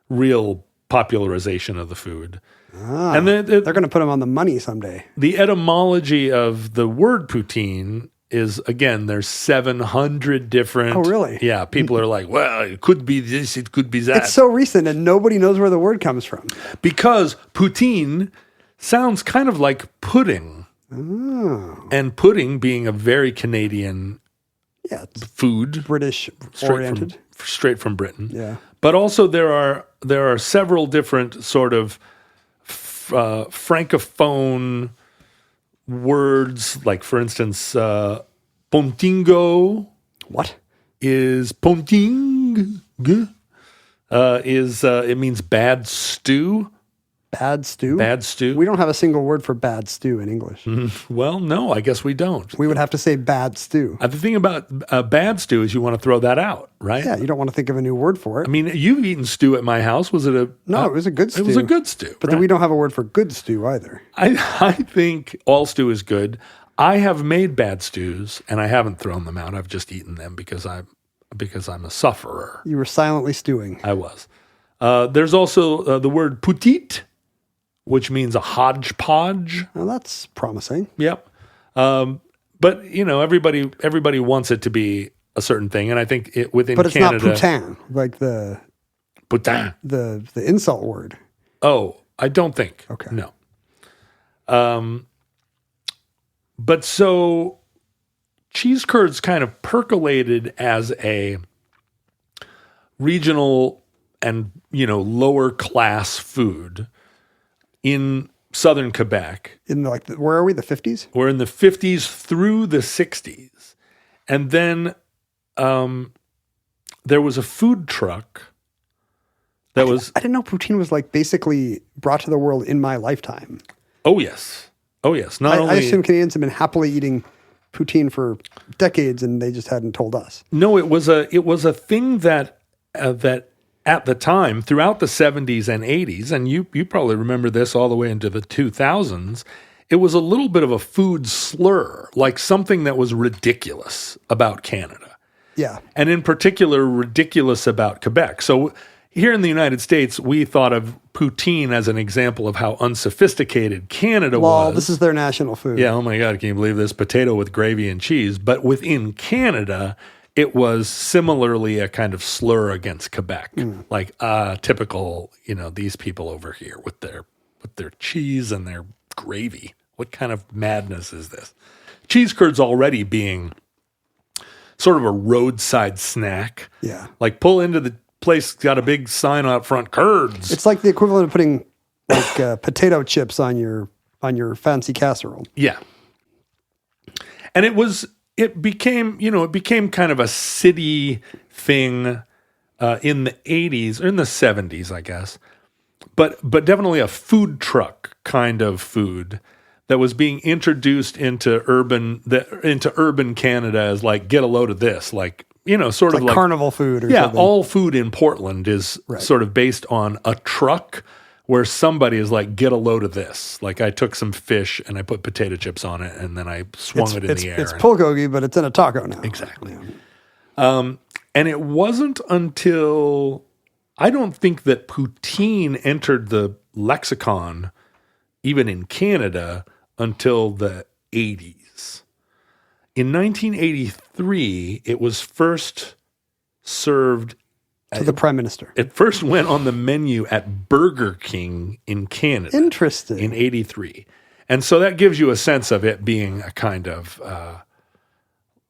real popularization of the food. And They're going to put him on the money someday. the etymology of the word poutine is, again, there's 700 different. Oh, really? Yeah. People are like, well, it could be this, it could be that. It's so recent and nobody knows where the word comes from. Because poutine sounds kind of like pudding. Oh. And pudding being a very Canadian Yeah, it's food, British straight oriented. straight from Britain. Yeah. But also there are several different sort of francophone words, like for instance, pontingo What? is ponting it means bad stew. Bad stew? Bad stew. We don't have a single word for bad stew in English. Well, no, I guess we don't. We would have to say bad stew. The thing about bad stew is you want to throw that out, right? Yeah, you don't want to think of a new word for it. I mean, you've eaten stew at my house. Was it a... No, it was a good stew. It was a good stew. But then we don't have a word for good stew either. I think all stew is good. I have made bad stews, and I haven't thrown them out. I've just eaten them because I'm a sufferer. You were silently stewing. I was. There's also the word petite, which means a hodgepodge. Well, that's promising. Yep. But you know, everybody wants it to be a certain thing, and I think within But it's Canada, not Poutine, like Poutine. the insult word. Oh, I don't think. Okay. No. But so cheese curds kind of percolated as a regional and, lower class food in southern Quebec. In where are we? The 50s? We're in the 50s through the 60s. And then there was a food truck that was... I didn't know poutine was basically brought to the world in my lifetime. Oh, yes. Oh, yes. I assume Canadians have been happily eating poutine for decades and they just hadn't told us. No, it was a thing that at the time, throughout the 70s and 80s, and you probably remember this all the way into the 2000s, it was a little bit of a food slur, like something that was ridiculous about Canada. Yeah. And in particular, ridiculous about Quebec. So here in the United States, we thought of poutine as an example of how unsophisticated Canada was. Well, this is their national food. Yeah, oh my God, can you believe this? Potato with gravy and cheese. But within Canada, it was similarly a kind of slur against Quebec. Like, typical, these people over here with their cheese and their gravy. What kind of madness is this? Cheese curds already being sort of a roadside snack. Yeah. Like, pull into the place, got a big sign out front, curds. It's like the equivalent of putting potato chips on your fancy casserole. Yeah. And it became kind of a city thing in the 80s or in the 70s, I guess. But definitely a food truck kind of food that was being introduced into urban Canada as like, get a load of this, like, sort of like carnival food or something. All food in Portland is sort of based on a truck where somebody is like, get a load of this. Like, I took some fish and I put potato chips on it and then I swung it in the air. It's bulgogi, but it's in a taco now. Exactly. Yeah. And it wasn't until, I don't think that poutine entered the lexicon, even in Canada, until the 80s. In 1983, it was first served to the Prime Minister. It first went on the menu at Burger King in Canada. Interesting. In 83. And so that gives you a sense of it being a kind of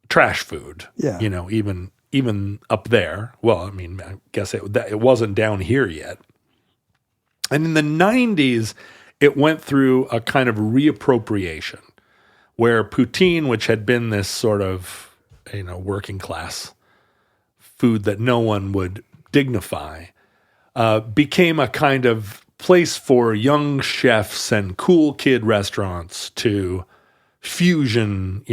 trash food. Yeah. Even up there. Well, I mean, I guess it wasn't down here yet. And in the 90s, it went through a kind of reappropriation where poutine, which had been this sort of, working class food that no one would dignify, became a kind of place for young chefs and cool kid restaurants to fusion,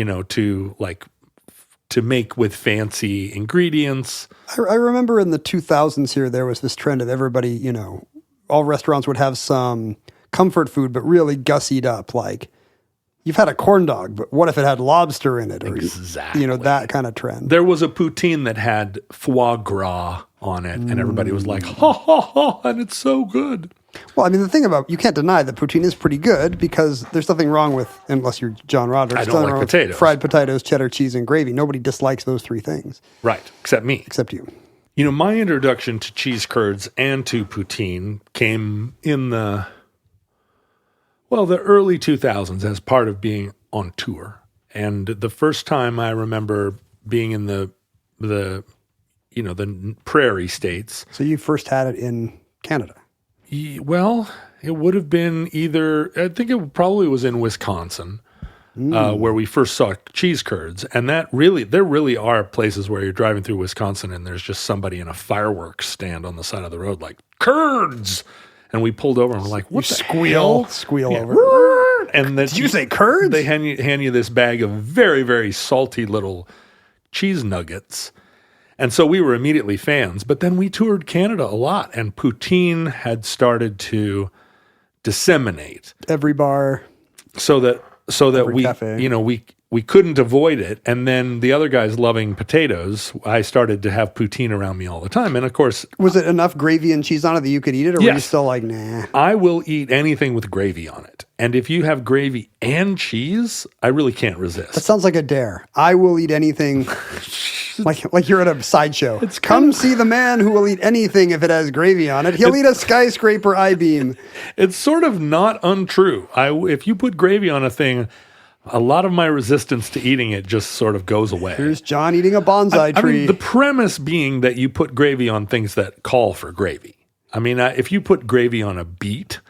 to make with fancy ingredients. I remember in the 2000s here, there was this trend of everybody, all restaurants would have some comfort food, but really gussied up. Like, you've had a corn dog, but what if it had lobster in it? Or, exactly. That kind of trend. There was a poutine that had foie gras on it, and everybody was like, ha, ha, ha, and it's so good. Well, I mean, the thing about, you can't deny that poutine is pretty good because there's nothing wrong with, unless you're John Roderick, I don't like potatoes. Fried potatoes, cheddar cheese, and gravy. Nobody dislikes those three things. Right, except me. Except you. My introduction to cheese curds and to poutine came in the early 2000s as part of being on tour. And the first time I remember being in the prairie states. So you first had it in Canada? Well, it would have been I think it probably was in Wisconsin, where we first saw cheese curds. And there really are places where you're driving through Wisconsin and there's just somebody in a fireworks stand on the side of the road like, curds! And we pulled over and we're like, what the hell? Squeal over. And then Did you say curds? They hand you this bag of very, very salty little cheese nuggets. And so we were immediately fans. But then we toured Canada a lot, and poutine had started to disseminate. Every bar. So that we, cafe. We couldn't avoid it. And then the other guys loving potatoes, I started to have poutine around me all the time. And of course... Was it enough gravy and cheese on it that you could eat it? Or were you still like, nah? I will eat anything with gravy on it. And if you have gravy and cheese, I really can't resist. That sounds like a dare. I will eat anything... like you're at a sideshow. Come see the man who will eat anything if it has gravy on it. He'll eat a skyscraper I-beam. It's sort of not untrue. If you put gravy on a thing... a lot of my resistance to eating it just sort of goes away. Here's John eating a bonsai tree. I mean, the premise being that you put gravy on things that call for gravy. I mean, if you put gravy on a beet,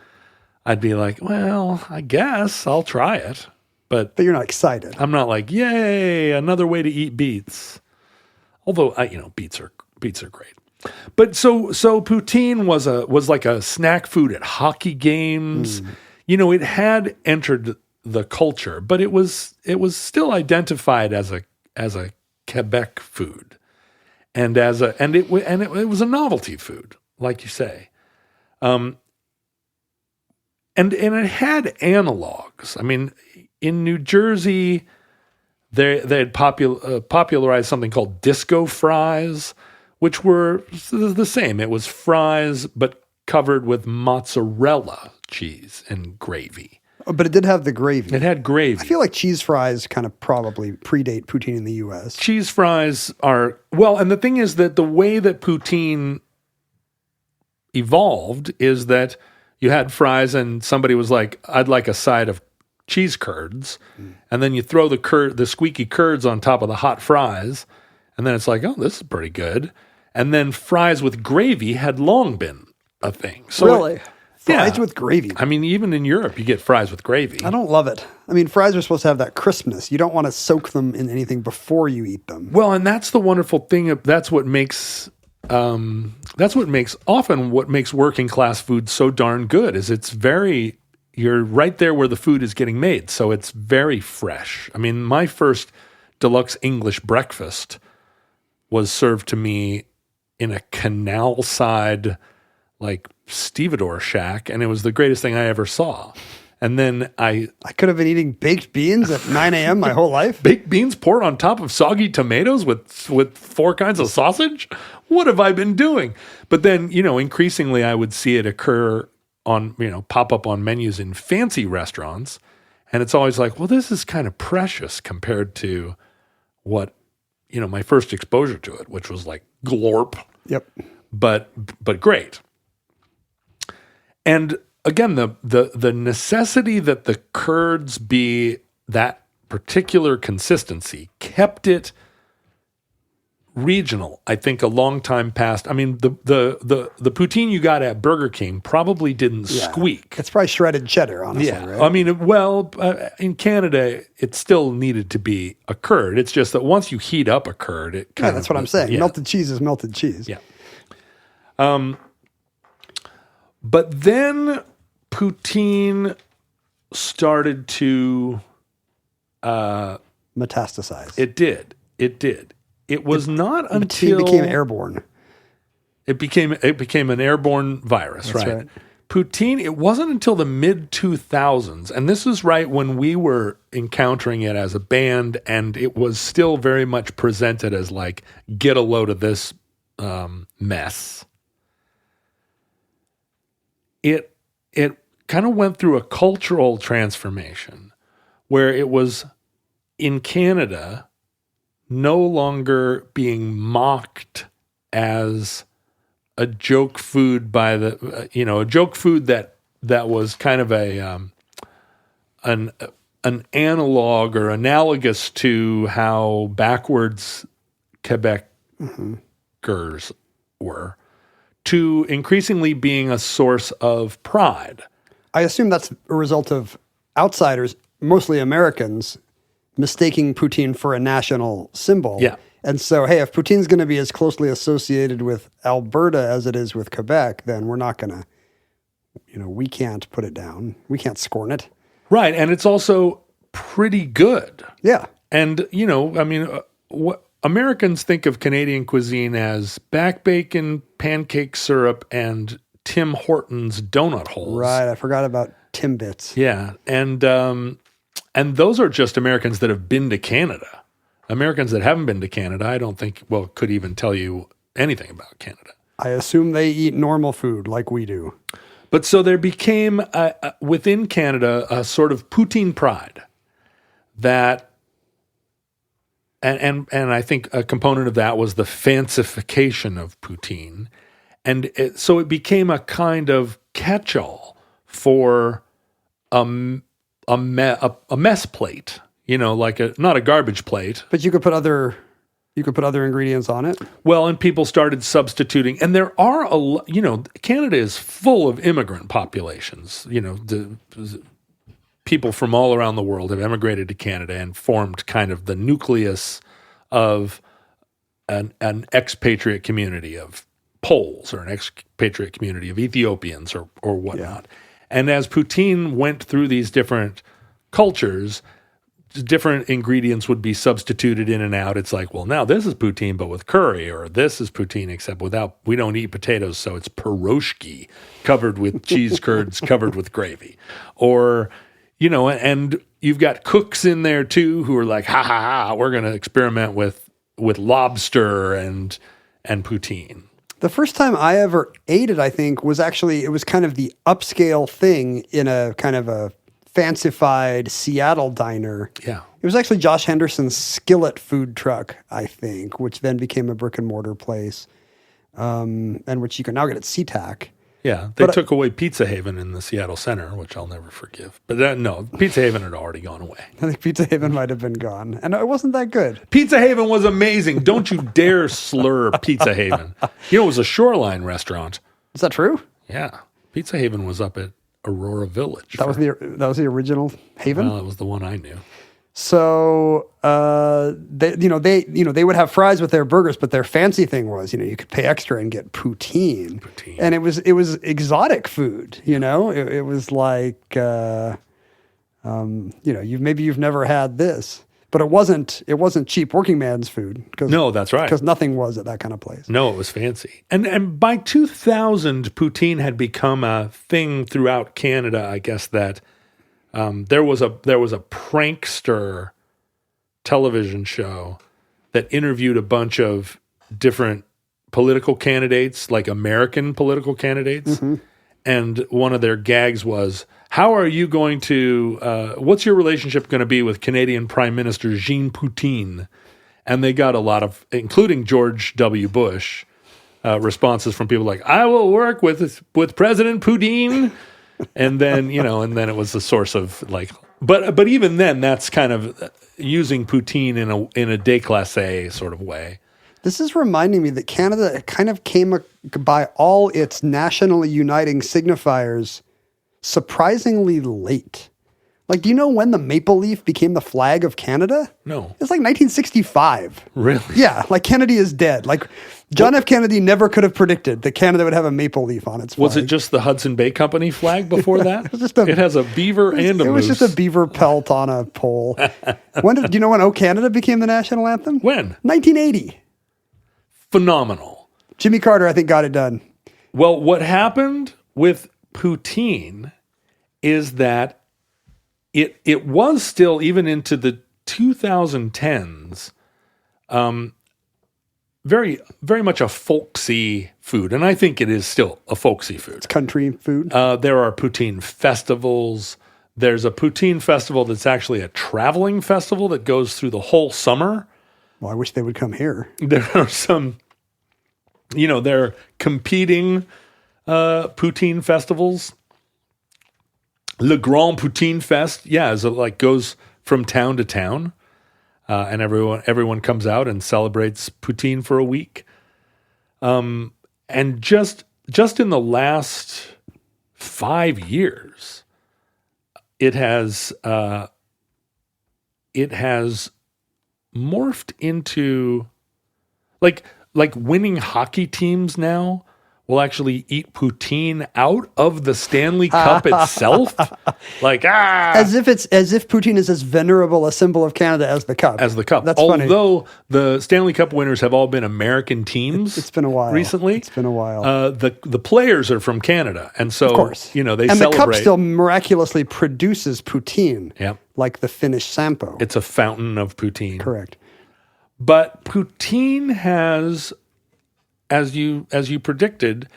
I'd be like, well, I guess I'll try it. But you're not excited. I'm not like, yay, another way to eat beets. Although, beets are great. But so poutine was like a snack food at hockey games. It had entered the culture, but it was still identified as a Quebec food, and it was a novelty food, like you say, and it had analogs. I mean, in New Jersey, they had popularized something called disco fries, which were the same. It was fries but covered with mozzarella cheese and gravy. But it did have the gravy. It had gravy. I feel like cheese fries kind of probably predate poutine in the U.S. Cheese fries are, and the thing is that the way that poutine evolved is that you had fries and somebody was like, I'd like a side of cheese curds. And then you throw the squeaky curds on top of the hot fries. And then it's like, oh, this is pretty good. And then fries with gravy had long been a thing. So really? Fries with gravy. I mean, even in Europe, you get fries with gravy. I don't love it. I mean, fries are supposed to have that crispness. You don't want to soak them in anything before you eat them. Well, and that's the wonderful thing. That's what makes working class food so darn good. Is you're right there where the food is getting made, so it's very fresh. I mean, my first deluxe English breakfast was served to me in a canal side, like stevedore shack, and it was the greatest thing I ever saw. And then I could have been eating baked beans at 9 a.m. my whole life. Baked beans poured on top of soggy tomatoes with 4 kinds of sausage? What have I been doing? But then, increasingly I would see it occur on, pop up on menus in fancy restaurants. And it's always like, well, this is kind of precious compared to what, my first exposure to it, which was like glorp. Yep. But great. And again, the necessity that the curds be that particular consistency kept it regional. I think a long time past. I mean, the poutine you got at Burger King probably didn't squeak. It's probably shredded cheddar, honestly. Yeah, right? I mean, in Canada, it still needed to be a curd. It's just that once you heat up a curd, it kind of... that's what I'm saying. Yeah. Melted cheese is melted cheese. Yeah. But then poutine started to metastasize. It did. It was not until it became airborne. It became an airborne virus, That's right? Poutine, it wasn't until the mid-2000s, and this is right when we were encountering it as a band, and it was still very much presented as like, get a load of this mess. It kind of went through a cultural transformation where it was in Canada no longer being mocked as a joke food by a joke food that was kind of an analog or analogous to how backwards Quebecers were, to increasingly being a source of pride. I assume that's a result of outsiders, mostly Americans, mistaking poutine for a national symbol. Yeah. And so, hey, if poutine's going to be as closely associated with Alberta as it is with Quebec, then we're not going to, we can't put it down. We can't scorn it. Right. And it's also pretty good. Yeah. And, what Americans think of Canadian cuisine as back bacon, pancake syrup, and Tim Hortons donut holes. Right. I forgot about Timbits. Yeah. And those are just Americans that have been to Canada. Americans that haven't been to Canada, I don't think, could even tell you anything about Canada. I assume they eat normal food like we do. But so there became, within Canada, a sort of poutine pride that, and I think a component of that was the fancification of poutine. And so it became a kind of catch-all for a mess plate. Like not a garbage plate. But you could put other ingredients on it. Well, and people started substituting. And there are Canada is full of immigrant populations. The people from all around the world have emigrated to Canada and formed kind of the nucleus of an expatriate community of Poles or an expatriate community of Ethiopians or whatnot. Yeah. And as poutine went through these different cultures, different ingredients would be substituted in and out. It's like, well, now this is poutine, but with curry, or this is poutine, except we don't eat potatoes, so it's pierogi covered with cheese curds, covered with gravy. Or, and you've got cooks in there too, who are like, ha, we're going to experiment with lobster and poutine. The first time I ever ate it, I think, was actually, it was kind of the upscale thing in a kind of a fancified Seattle diner. Yeah. It was actually Josh Henderson's Skillet food truck, I think, which then became a brick and mortar place, and which you can now get at SeaTac. Yeah, they took away Pizza Haven in the Seattle Center, which I'll never forgive. But no, Pizza Haven had already gone away. I think Pizza Haven might have been gone, and it wasn't that good. Pizza Haven was amazing. Don't you dare slur Pizza Haven. It was a Shoreline restaurant. Is that true? Yeah. Pizza Haven was up at Aurora Village. That was the original Haven. Well, it was the one I knew. So they would have fries with their burgers, but their fancy thing was, you could pay extra and get poutine. And it was exotic food. It was like you've never had this, but it wasn't cheap working man's food. No, that's right. Because nothing was at that kind of place. No, it was fancy. And by 2000, poutine had become a thing throughout Canada. I guess that. There was a prankster television show that interviewed a bunch of different political candidates, like American political candidates. Mm-hmm. And one of their gags was, how are you going to, what's your relationship going to be with Canadian Prime Minister Jean Poutine? And they got a lot of, including George W. Bush, responses from people like, I will work with President Poutine. And then, and then it was the source of but even then, that's kind of using poutine in a déclassé sort of way. This is reminding me that Canada kind of came by all its nationally uniting signifiers surprisingly late. Like, do you know when the maple leaf became the flag of Canada? No. It's like 1965. Really? Yeah, like Kennedy is dead. Like John F. Kennedy never could have predicted that Canada would have a maple leaf on its flag. Was it just the Hudson Bay Company flag before that? It has a beaver and a moose. It was just a beaver pelt on a pole. Do you know when O Canada became the national anthem? When? 1980. Phenomenal. Jimmy Carter, I think, got it done. Well, what happened with poutine is that it was still, even into the 2010s, very, very much a folksy food. And I think it is still a folksy food. It's country food. There are poutine festivals. There's a poutine festival that's actually a traveling festival that goes through the whole summer. Well, I wish they would come here. There are some, they're competing poutine festivals. Le Grand Poutine Fest, goes from town to town, and everyone comes out and celebrates poutine for a week. And just in the last 5 years, it has morphed into like winning hockey teams now will actually eat poutine out of the Stanley Cup itself. As if poutine is as venerable a symbol of Canada as the cup. As the cup. That's funny. Although the Stanley Cup winners have all been American teams. It's been a while. Recently. It's been a while. The players are from Canada. And so, of course. they and celebrate. And the cup still miraculously produces poutine. Yep. Like the Finnish Sampo. It's a fountain of poutine. Correct. But poutine has, as you predicted,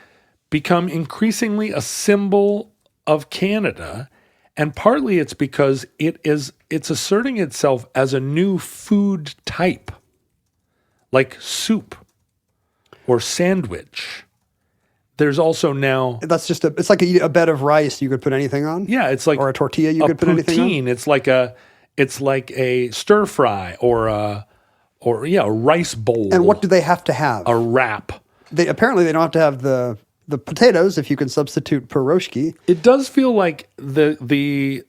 become increasingly a symbol of Canada, and partly it's because it's asserting itself as a new food type, like soup or sandwich. There's also now it's like a bed of rice you could put anything on. Yeah, it's like or a tortilla you could put anything on. It's like a stir fry or a rice bowl. And what do they have to have? A wrap. Apparently they don't have to have the potatoes if you can substitute pierogi. It does feel like the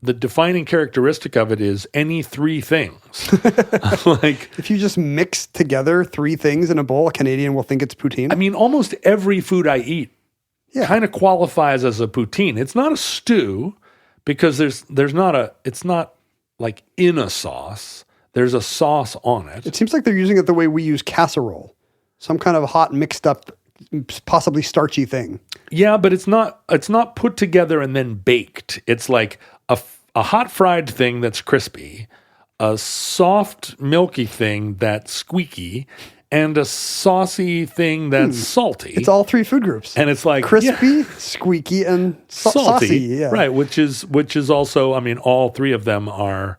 defining characteristic of it is any three things. Like if you just mix together three things in a bowl, a Canadian will think it's poutine. I mean, almost every food I eat kind of qualifies as a poutine. It's not a stew because it's not like in a sauce. There's a sauce on it. It seems like they're using it the way we use casserole. Some kind of hot, mixed up, possibly starchy thing. Yeah, but it's not put together and then baked. It's like a hot fried thing that's crispy, a soft, milky thing that's squeaky, and a saucy thing that's salty. It's all three food groups. And it's like crispy, squeaky, and salty. Saucy. Yeah. Right, which is also, I mean, all three of them are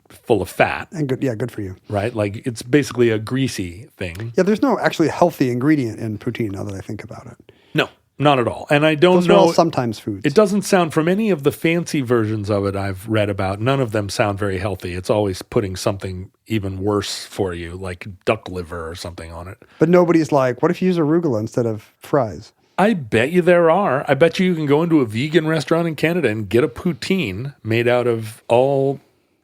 full of fat. And good for you. Right? Like it's basically a greasy thing. Yeah, there's no actually healthy ingredient in poutine now that I think about it. No. Not at all. And I don't Those are all know. sometimes foods. It doesn't sound, from any of the fancy versions of it I've read about, none of them sound very healthy. It's always putting something even worse for you, like duck liver or something on it. But nobody's like, what if you use arugula instead of fries? I bet you there are. I bet you can go into a vegan restaurant in Canada and get a poutine made out of all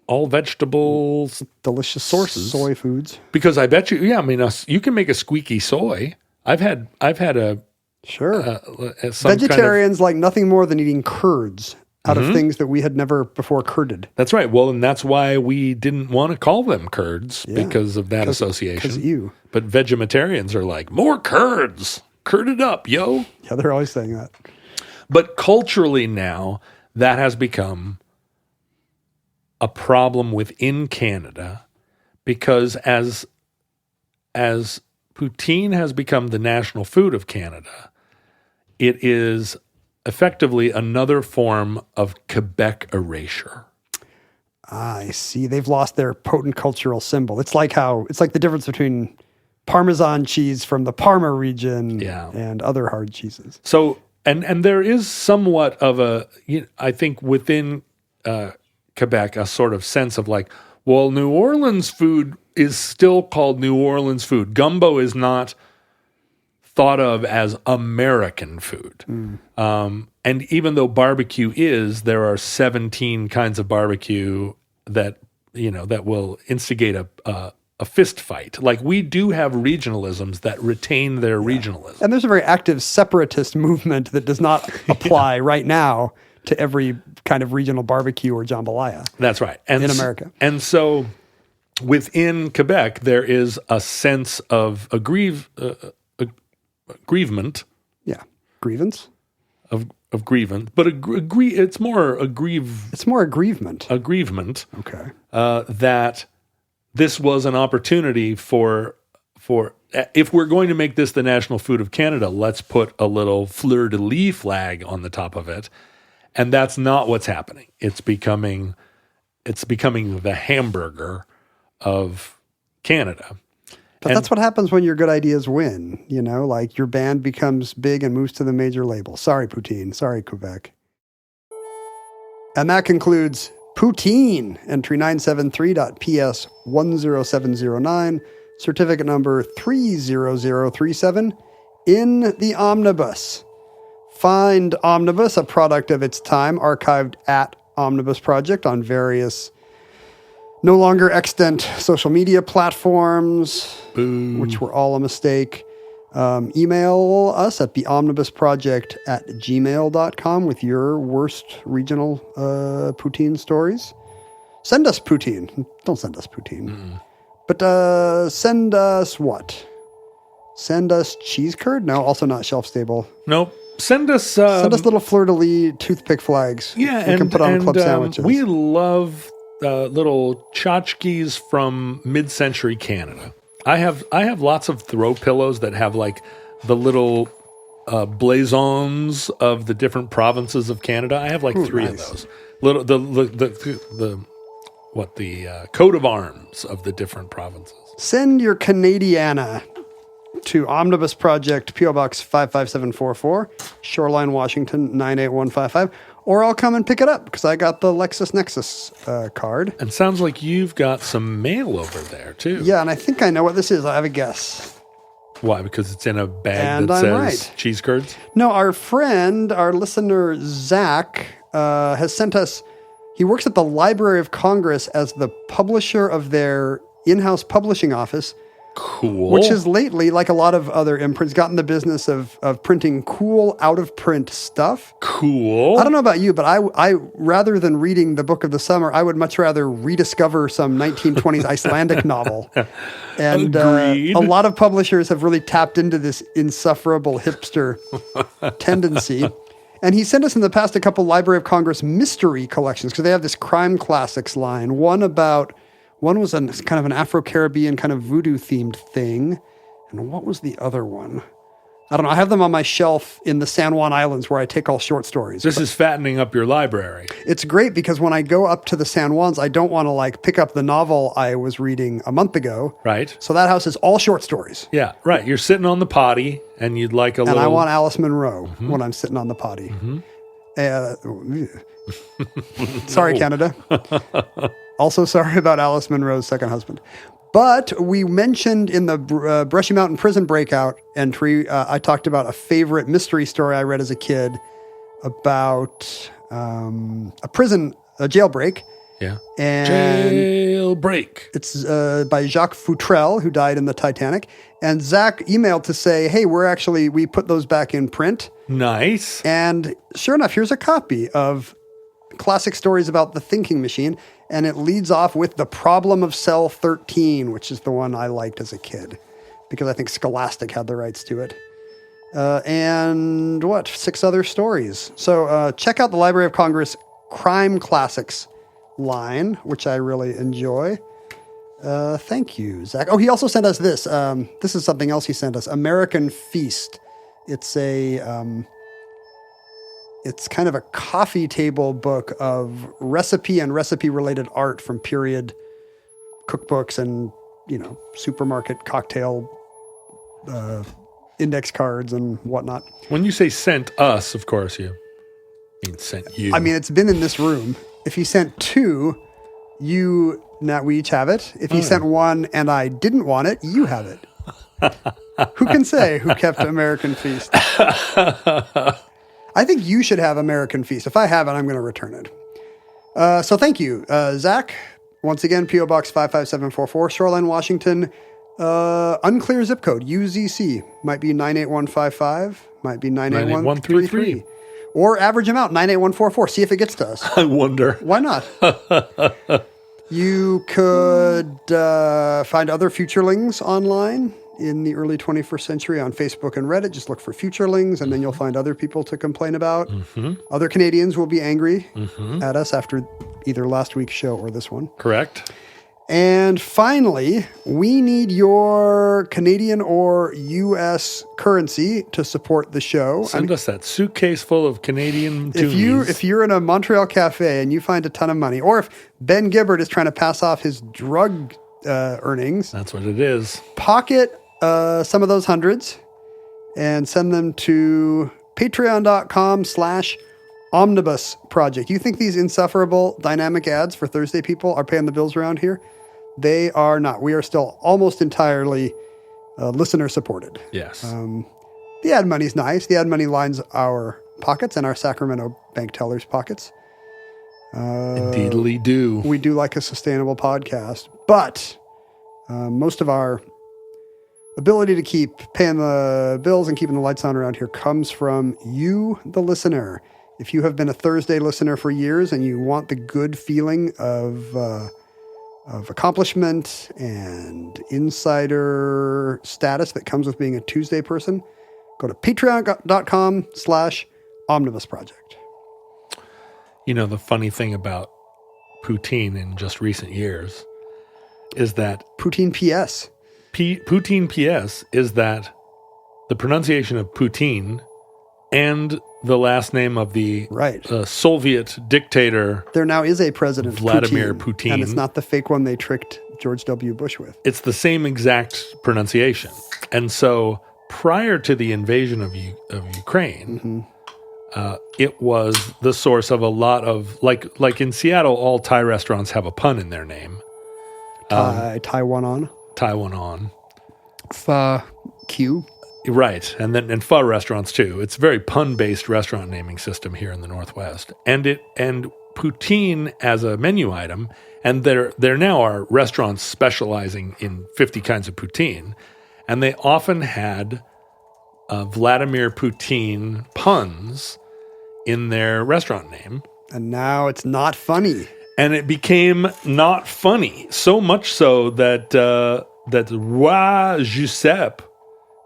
vegetables, Delicious sources. soy foods. Because I bet you, you can make a squeaky soy. I've had a Sure. some Vegetarians like nothing more than eating curds out of things that we had never before curded. That's right. Well, and that's why we didn't want to call them curds because of that association. Because you. But vegetarians are like, more curds. Curd it up, yo. Yeah, they're always saying that. But culturally now, that has become a problem within Canada because as poutine has become the national food of Canada, it is effectively another form of Quebec erasure. I see. They've lost their potent cultural symbol. It's like the difference between Parmesan cheese from the Parma region and other hard cheeses. So, and there is somewhat of I think within Quebec, a sort of sense of like, well, New Orleans food is still called New Orleans food. Gumbo is not thought of as American food. And even though barbecue is, there are 17 kinds of barbecue that will instigate a fist fight. Like, we do have regionalisms that retain their regionalism. And there's a very active separatist movement that does not apply right now to every kind of regional barbecue or jambalaya. That's right. And in America. And so within Quebec, there is a sense of aggrievement. Yeah. Grievance? Of grievance. But it's more It's more aggrievement. Aggrievement. Okay. That this was an opportunity for if we're going to make this the national food of Canada, let's put a little fleur-de-lis flag on the top of it. And that's not what's happening. It's becoming the hamburger of Canada. But that's what happens when your good ideas win, like your band becomes big and moves to the major label. Sorry, Poutine. Sorry, Quebec. And that concludes Poutine, entry 973.PS10709, certificate number 30037, in the Omnibus. Find Omnibus, a product of its time, archived at Omnibus Project on various no longer extant social media platforms, which were all a mistake. Email us at theomnibusproject@gmail.com with your worst regional poutine stories. Send us poutine. Don't send us poutine. But send us what? Send us cheese curd? No, also not shelf stable. Nope. Send us little fleur-de-lis toothpick flags. Yeah, we can put on club sandwiches. We love little tchotchkes from mid-century Canada. I have lots of throw pillows that have like the little blasons of the different provinces of Canada. I have like three of those. Little the coat of arms of the different provinces. Send your Canadiana to Omnibus Project, P.O. Box 55744, Shoreline, Washington 98155, or I'll come and pick it up because I got the LexisNexis card. And sounds like you've got some mail over there too. Yeah, and I think I know what this is. I have a guess. Why? Because it's in a bag And that I'm says right. cheese curds? No, our listener Zach, has sent us. He works at the Library of Congress as the publisher of their in-house publishing office. Cool. Which has lately, like a lot of other imprints, gotten the business of printing cool, out-of-print stuff. Cool. I don't know about you, but I rather than reading the Book of the Summer, I would much rather rediscover some 1920s Icelandic novel. And Agreed. A lot of publishers have really tapped into this insufferable hipster tendency. And he sent us in the past a couple Library of Congress mystery collections because they have this crime classics line. One was kind of an Afro-Caribbean kind of voodoo-themed thing. And what was the other one? I don't know. I have them on my shelf in the San Juan Islands where I take all short stories. This is fattening up your library. It's great because when I go up to the San Juans, I don't want to pick up the novel I was reading a month ago. Right. So that house is all short stories. Yeah, right. You're sitting on the potty And you'd like a and little... I want Alice Munro when I'm sitting on the potty. Sorry, Canada. Also sorry about Alice Munro's second husband. But we mentioned in the Brushy Mountain Prison Breakout entry, I talked about a favorite mystery story I read as a kid about a jailbreak. Yeah. And Jailbreak. it's by Jacques Futrelle, who died in the Titanic. And Zach emailed to say, hey, we put those back in print. Nice. And sure enough, here's a copy of Classic Stories About the Thinking Machine. And it leads off with The Problem of Cell 13, which is the one I liked as a kid because I think Scholastic had the rights to it. And 6 other stories. So check out the Library of Congress Crime Classics line, which I really enjoy. Thank you, Zach. Oh, he also sent us this. This is something else he sent us. American Feast. It's it's kind of a coffee table book of recipe and recipe-related art from period cookbooks and, supermarket cocktail index cards and whatnot. When you say sent us, of course, you mean sent you. I mean, it's been in this room. If he sent 2, we each have it. If he sent 1 and I didn't want it, you have it. Who can say who kept American Feast? I think you should have American Feast. If I have it, I'm going to return it. So thank you, Zach. Once again, P.O. Box 55744, Shoreline, Washington. Unclear zip code, UZC. Might be 98155, might be 98133. Or average amount, 98144. See if it gets to us. I wonder. Why not? You could find other Futurelings online in the early 21st century on Facebook and Reddit. Just look for Futurelings, and then you'll find other people to complain about. Other Canadians will be angry at us after either last week's show or this one. Correct. And finally, we need your Canadian or U.S. currency to support the show. Send us that suitcase full of Canadian toonies. If you're in a Montreal cafe and you find a ton of money, or if Ben Gibbard is trying to pass off his drug earnings, that's what it is. Pocket some of those hundreds and send them to patreon.com/omnibus project. You think these insufferable dynamic ads for Thursday people are paying the bills around here? They are not. We are still almost entirely listener supported. Yes. The ad money's nice. The ad money lines our pockets and our Sacramento bank tellers' pockets. Indeedly do. We do like a sustainable podcast, but most of our ability to keep paying the bills and keeping the lights on around here comes from you, the listener. If you have been a Thursday listener for years and you want the good feeling of accomplishment and insider status that comes with being a Tuesday person, go to patreon.com/omnibus project. You know, the funny thing about poutine in just recent years is that Poutine PS. Poutine PS is that the pronunciation of Poutine and the last name of the Soviet dictator. There now is a president, Vladimir Putin. And it's not the fake one they tricked George W. Bush with. It's the same exact pronunciation. And so prior to the invasion of Ukraine, it was the source of a lot of, like in Seattle, all Thai restaurants have a pun in their name. Taiwan on. Pho Q. Right, and pho restaurants too. It's a very pun-based restaurant naming system here in the Northwest, and poutine as a menu item. And there now are restaurants specializing in 50 kinds of poutine, and they often had Vladimir Putin puns in their restaurant name. And now it's not funny. And it became not funny, so much so that Roi Giuseppe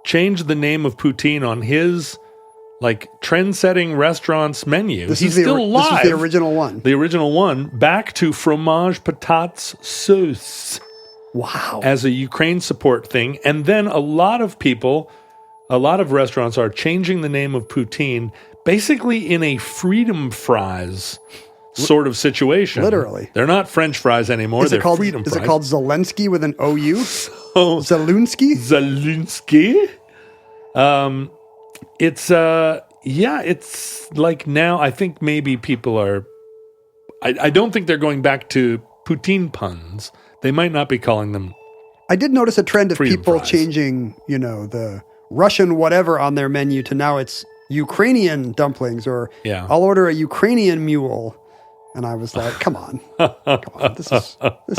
changed the name of poutine on his trend-setting restaurant's menu. He's still alive. This is the original one. The original one, back to fromage patates sauce. Wow. As a Ukraine support thing. And then a lot of restaurants are changing the name of poutine basically in a freedom fries sort of situation. Literally. They're not French fries anymore. They're freedom fries. Is it called Zelensky with an OU? Oh, Zelensky? Zelensky? It's it's like now I think maybe people are. I don't think they're going back to poutine puns. They might not be calling them. I did notice a trend of Freedom people fries. changing, the Russian whatever on their menu to now it's Ukrainian dumplings or I'll order a Ukrainian mule. And I was like, come on. This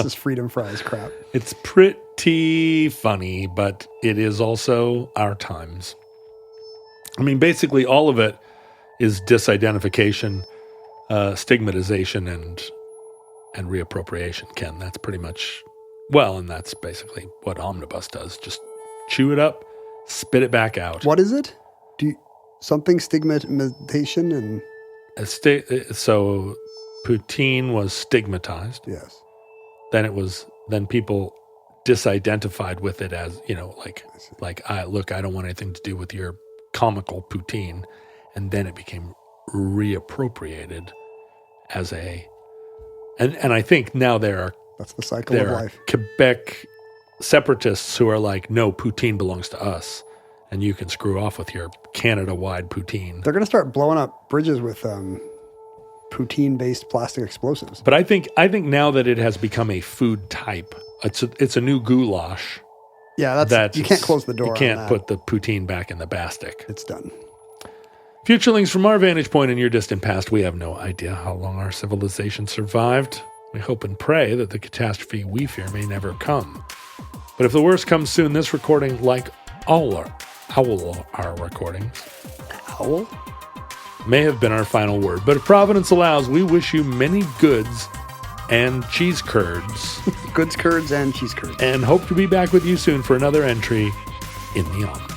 is freedom fries crap. It's pretty funny, but it is also our times. I mean, basically all of it is disidentification, stigmatization, and reappropriation, Ken. That's pretty much, and that's basically what Omnibus does. Just chew it up, spit it back out. What is it? Something stigmatization and... So poutine was stigmatized. Yes. Then people disidentified with it as, I don't want anything to do with your comical poutine. And then it became reappropriated as and I think now that's the cycle of life. Quebec separatists who are like, no, poutine belongs to us. And you can screw off with your Canada-wide poutine. They're going to start blowing up bridges with poutine-based plastic explosives. But I think now that it has become a food type, it's a new goulash. Yeah, you can't close the door. You can't put the poutine back in the bastic. It's done. Futurelings, from our vantage point in your distant past, we have no idea how long our civilization survived. We hope and pray that the catastrophe we fear may never come. But if the worst comes soon, this recording, like all our recordings, may have been our final word. But if Providence allows, we wish you many goods and cheese curds. Goods, curds, and cheese curds. And hope to be back with you soon for another entry in the Omnibus.